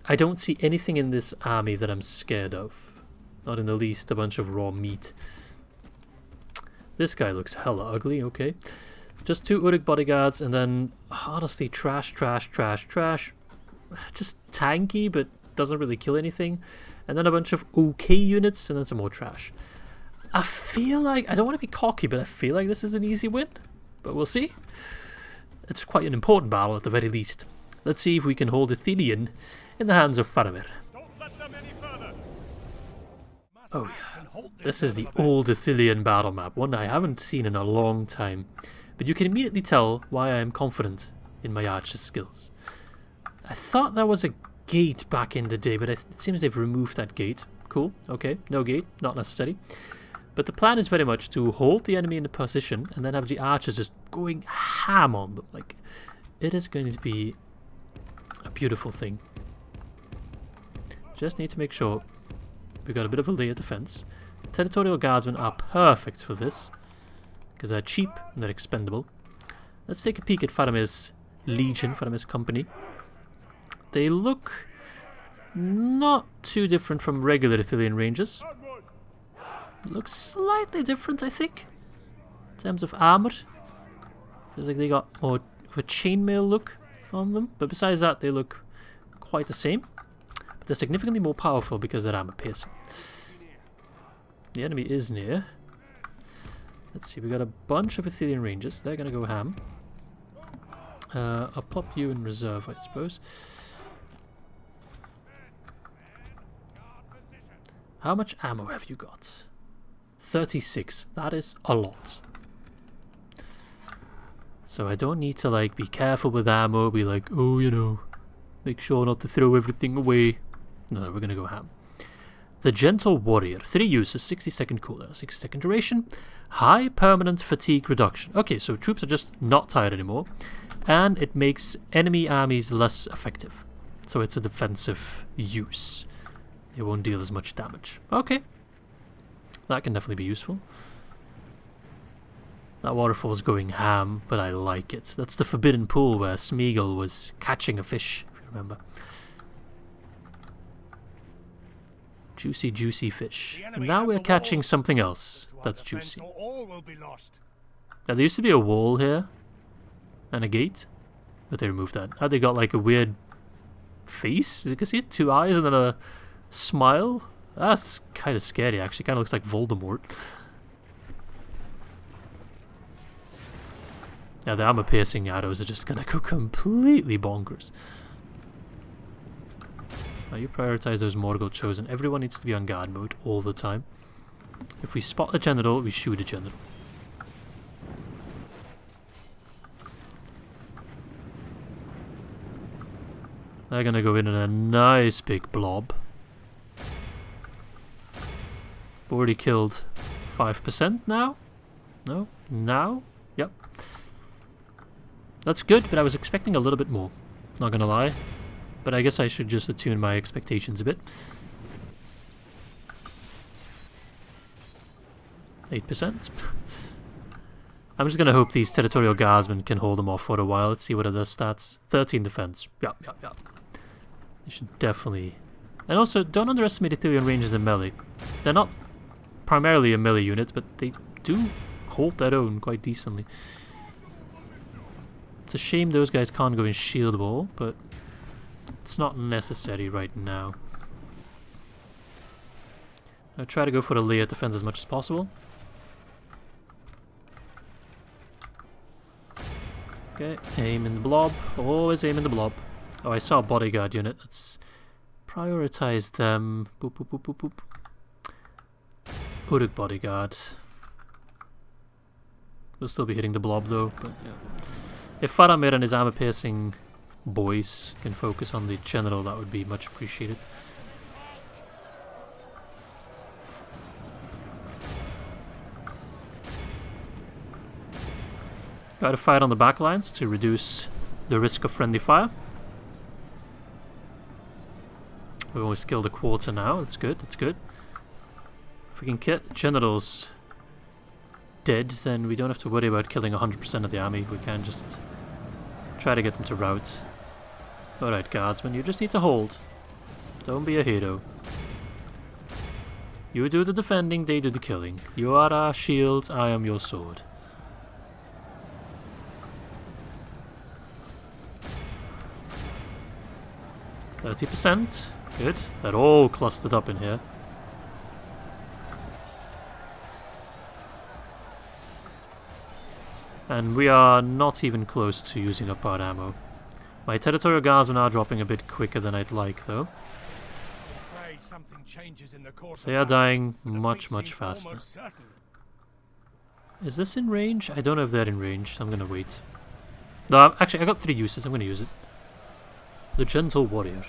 I don't see anything in this army that I'm scared of. Not in the least a bunch of raw meat. This guy looks hella ugly, okay. Just 2 Uruk bodyguards, and then, honestly, trash. Just tanky, but doesn't really kill anything. And then a bunch of okay units, and then some more trash. I feel like, I don't want to be cocky, but I feel like this is an easy win. But we'll see. It's quite an important battle at the very least. Let's see if we can hold Ithilien in the hands of Faramir. Oh yeah, this is the old Ithilien battle map, one I haven't seen in a long time. But you can immediately tell why I am confident in my archer skills. I thought there was a gate back in the day, but it seems they've removed that gate. Cool, okay, no gate, not necessary. But the plan is very much to hold the enemy in a position and then have the archers just going ham on them. Like, it is going to be a beautiful thing. Just need to make sure we got a bit of a layered defense. Territorial guardsmen are perfect for this, because they're cheap and they're expendable. Let's take a peek at Faramir's legion, Faramir's company. They look not too different from regular Ithilien rangers. Look slightly different, I think, in terms of armor. Feels like they got more of a chainmail look on them, but besides that, they look quite the same. But they're significantly more powerful because they're armor piercing. The enemy is near. Let's see, we got a bunch of Ithilien rangers. They're gonna go ham. I'll pop you in reserve, I suppose. How much ammo have you got? 36. That is a lot. So I don't need to like be careful with ammo, be like, oh, you know, make sure not to throw everything away. No, we're gonna go ham. The Gentle Warrior. 3 uses, 60-second cooldown, 60-second duration, high permanent fatigue reduction. Okay, so troops are just not tired anymore, and it makes enemy armies less effective. So it's a defensive use. It won't deal as much damage. Okay. That can definitely be useful. That waterfall's going ham, but I like it. That's the forbidden pool where Smeagol was catching a fish, if you remember. Juicy, juicy fish. And now we're catching something else that's juicy. Now, there used to be a wall here. And a gate. But they removed that. How they got like a weird face? You can see it, 2 eyes and then a smile. That's kind of scary, actually. Kind of looks like Voldemort. Yeah, the armor-piercing arrows are just gonna go completely bonkers. Now you prioritize those Morgul chosen. Everyone needs to be on guard mode all the time. If we spot a general, we shoot a general. They're gonna go in a nice big blob. Already killed 5% now? No? Now? Yep. That's good, but I was expecting a little bit more. Not gonna lie. But I guess I should just attune my expectations a bit. 8%. I'm just gonna hope these territorial guardsmen can hold them off for a while. Let's see what are their stats. 13 defense. Yep. They should definitely... And also, don't underestimate Ithilien rangers in melee. They're not primarily a melee unit, but they do hold their own quite decently. It's a shame those guys can't go in shield wall, but it's not necessary right now. I'll try to go for the layered defense as much as possible. Okay, aim in the blob. Always aim in the blob. Oh, I saw a bodyguard unit. Let's prioritize them. Boop, boop, boop, boop, boop. Uruk bodyguard. We'll still be hitting the blob though, but yeah. If Faramir and his armor-piercing boys can focus on the general, that would be much appreciated. Got to fight on the back lines to reduce the risk of friendly fire. We've almost killed a quarter now, that's good, that's good. If we can get generals dead, then we don't have to worry about killing 100% of the army. We can just try to get them to rout. Alright, guardsmen, you just need to hold. Don't be a hero. You do the defending, they do the killing. You are our shield, I am your sword. %. Good. They're all clustered up in here. And we are not even close to using up our ammo. My territorial guardsmen are dropping a bit quicker than I'd like though. They are dying much faster. Is this in range? I don't know if they're in range, so I'm gonna wait. No, actually I got 3 uses, I'm gonna use it. The Gentle Warrior.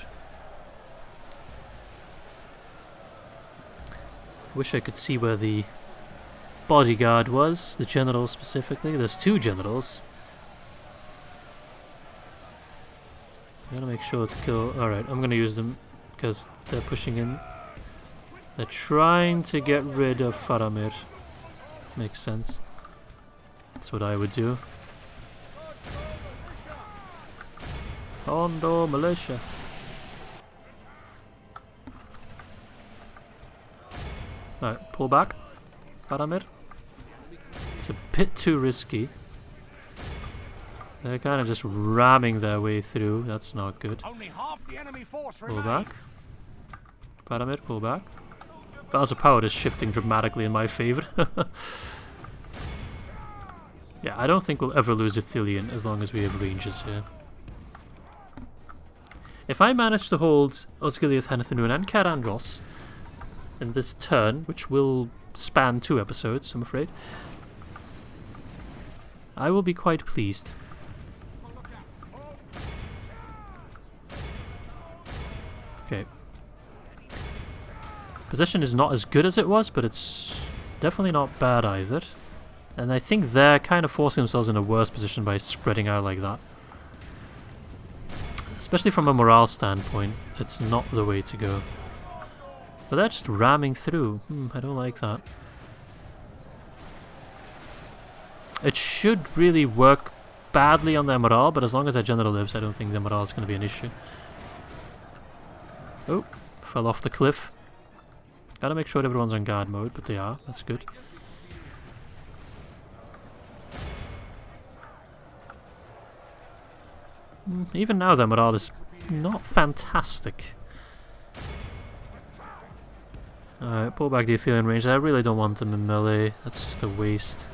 Wish I could see where the bodyguard was, the general specifically. There's 2 generals. Gotta make sure to kill. Alright, I'm gonna use them because they're pushing in. They're trying to get rid of Faramir. Makes sense. That's what I would do. Gondor militia. Alright, pull back. Faramir. It's a bit too risky. They're kind of just ramming their way through. That's not good. Pull back. Faramir, pull back. Balance of power is shifting dramatically in my favor. Yeah, I don't think we'll ever lose Ithilien as long as we have ranges here. If I manage to hold Osgiliath, Anduin and Carandros in this turn, which will span 2 episodes, I'm afraid, I will be quite pleased. Okay. Position is not as good as it was, but it's definitely not bad either. And I think they're kind of forcing themselves in a worse position by spreading out like that. Especially from a morale standpoint, it's not the way to go. But they're just ramming through. I don't like that. It should really work badly on their morale, but as long as their general lives, I don't think their morale is going to be an issue. Oh, fell off the cliff. Gotta make sure everyone's on guard mode, but they are. That's good. Even now their morale is not fantastic. Alright, pull back the Ithilien range. I really don't want them in melee. That's just a waste.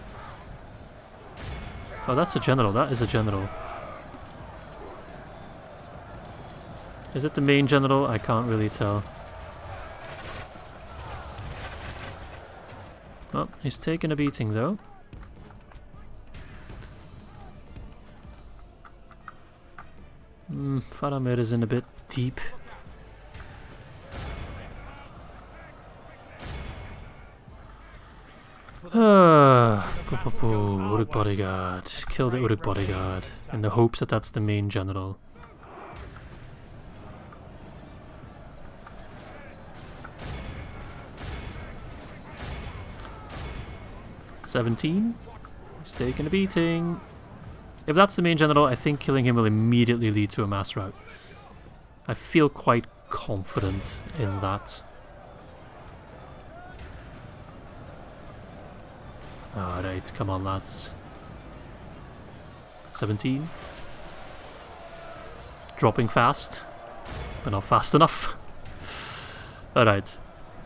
Oh, that's a general. That is a general. Is it the main general? I can't really tell. Oh, he's taking a beating though. Faramir is in a bit deep. Uruk bodyguard. Kill the Uruk bodyguard in the hopes that that's the main general. $17. He's taking a beating. If that's the main general, I think killing him will immediately lead to a mass rout. I feel quite confident in that. Alright, come on lads. 17. dropping fast, but not fast enough. Alright.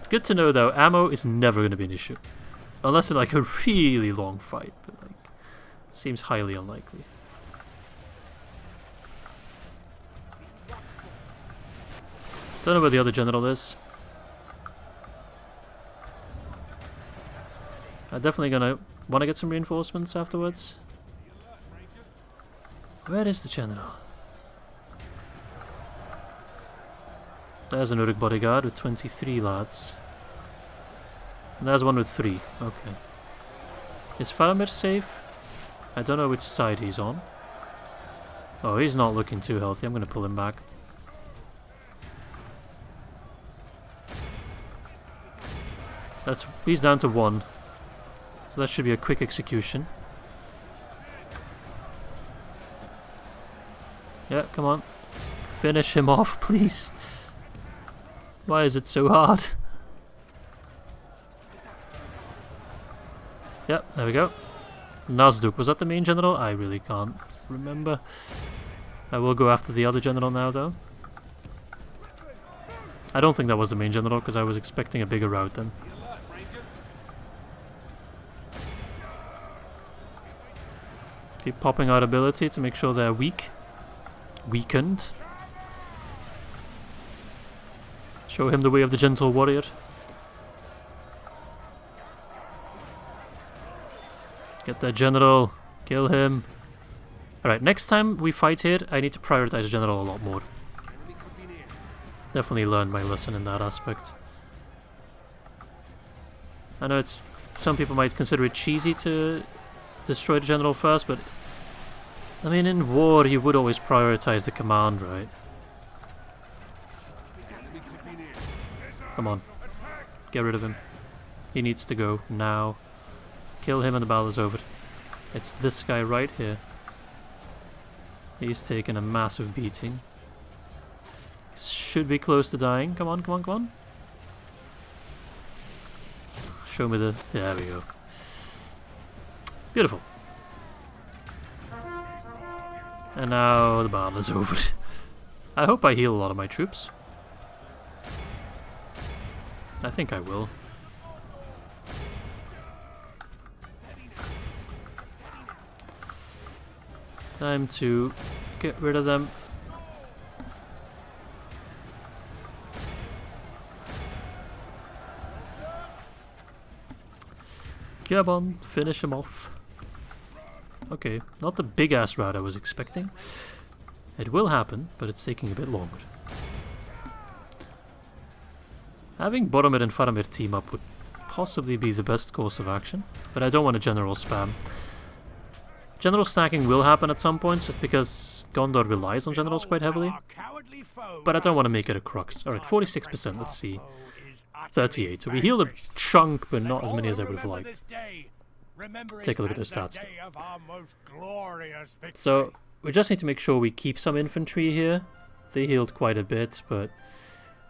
Good to know though, ammo is never going to be an issue. Unless in like a really long fight, but like, seems highly unlikely. Don't know where the other general is. I'm definitely gonna want to get some reinforcements afterwards. Where is the general? There's an Uruk bodyguard with 23 lads. And there's one with 3. Okay. Is Faramir safe? I don't know which side he's on. Oh, he's not looking too healthy. I'm gonna pull him back. He's down to 1. So that should be a quick execution. Yeah, come on. Finish him off, please. Why is it so hard? Yep, there we go. Nazduk, was that the main general? I really can't remember. I will go after the other general now, though. I don't think that was the main general, because I was expecting a bigger rout then. Keep popping out ability to make sure they're weakened. Show him the way of the gentle warrior. Get that general. Kill him. Alright, next time we fight here, I need to prioritize the general a lot more. Definitely learned my lesson in that aspect. I know some people might consider it cheesy to destroy the general first, but I mean, in war you would always prioritize the command, right? Come on. Get rid of him. He needs to go now. Kill him and the battle is over. It's this guy right here. He's taken a massive beating. Should be close to dying. Come on, come on, come on. Show me the... There we go. Beautiful. And now the battle is over. I hope I heal a lot of my troops. I think I will. Time to get rid of them. Come on, finish him off. Okay, not the big ass rout I was expecting. It will happen, but it's taking a bit longer. Having Boromir and Faramir team up would possibly be the best course of action, but I don't want a general spam. General stacking will happen at some point, just because Gondor relies on generals quite heavily. But I don't want to make it a crux. Alright, 46%, let's see. 38, so we healed a chunk, but not as many as I would have liked. Take a look at their stats. So, we just need to make sure we keep some infantry here. They healed quite a bit, but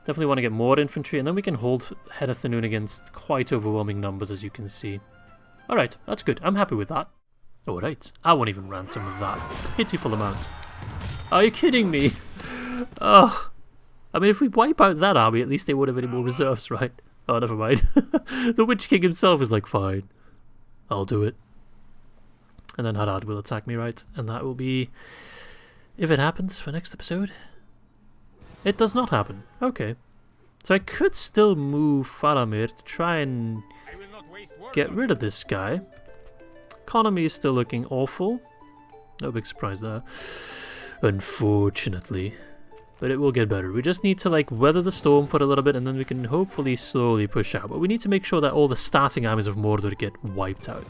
definitely want to get more infantry, and then we can hold Head of Ithilien against quite overwhelming numbers, as you can see. Alright, that's good. I'm happy with that. Alright, I won't even ransom with that pitiful amount. Are you kidding me? Oh, I mean, if we wipe out that army, at least they won't have any more reserves, right? Oh, never mind. The Witch King himself is like, fine, I'll do it. And then Harad will attack me, right? And that will be, if it happens, for next episode. It does not happen. Okay. So I could still move Faramir to try and get rid of this guy. Economy is still looking awful. No big surprise there. Unfortunately. But it will get better. We just need to like weather the storm for a little bit, and then we can hopefully slowly push out. But we need to make sure that all the starting armies of Mordor get wiped out.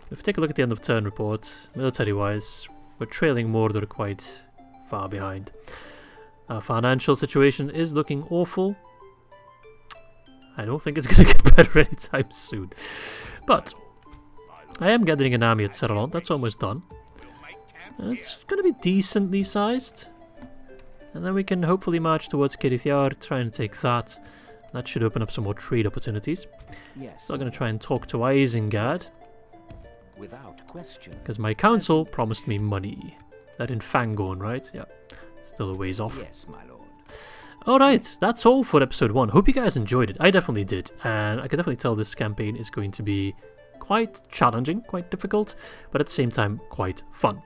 If we take a look at the end of turn report, military-wise, we're trailing Mordor quite far behind. Our financial situation is looking awful. I don't think it's going to get better anytime soon. But I am gathering an army at Seralon. That's almost done. It's going to be decently sized. And then we can hopefully march towards Cirith, try and take that. That should open up some more trade opportunities. Yes. So I'm going to try and talk to Isengard. Without question. Because my council promised me money. That in Fangorn, right? Yeah. Still a ways off. Yes, my lord. Alright, that's all for episode 1. Hope you guys enjoyed it. I definitely did, and I can definitely tell this campaign is going to be quite challenging, quite difficult, but at the same time quite fun.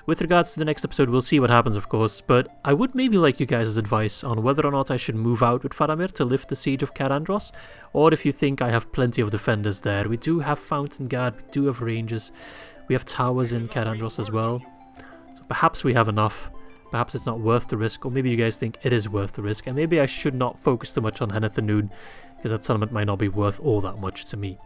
With regards to the next episode, we'll see what happens, of course, but I would maybe like you guys' advice on whether or not I should move out with Faramir to lift the siege of Carandros, or if you think I have plenty of defenders there. We do have Fountain Guard, we do have ranges, we have towers in Carandros as well, so perhaps we have enough. Perhaps it's not worth the risk, or maybe you guys think it is worth the risk, and maybe I should not focus too much on Henneth and Noon, because that settlement might not be worth all that much to me.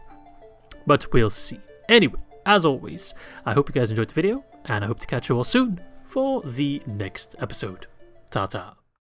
But we'll see. Anyway, as always, I hope you guys enjoyed the video, and I hope to catch you all soon for the next episode. Ta-ta.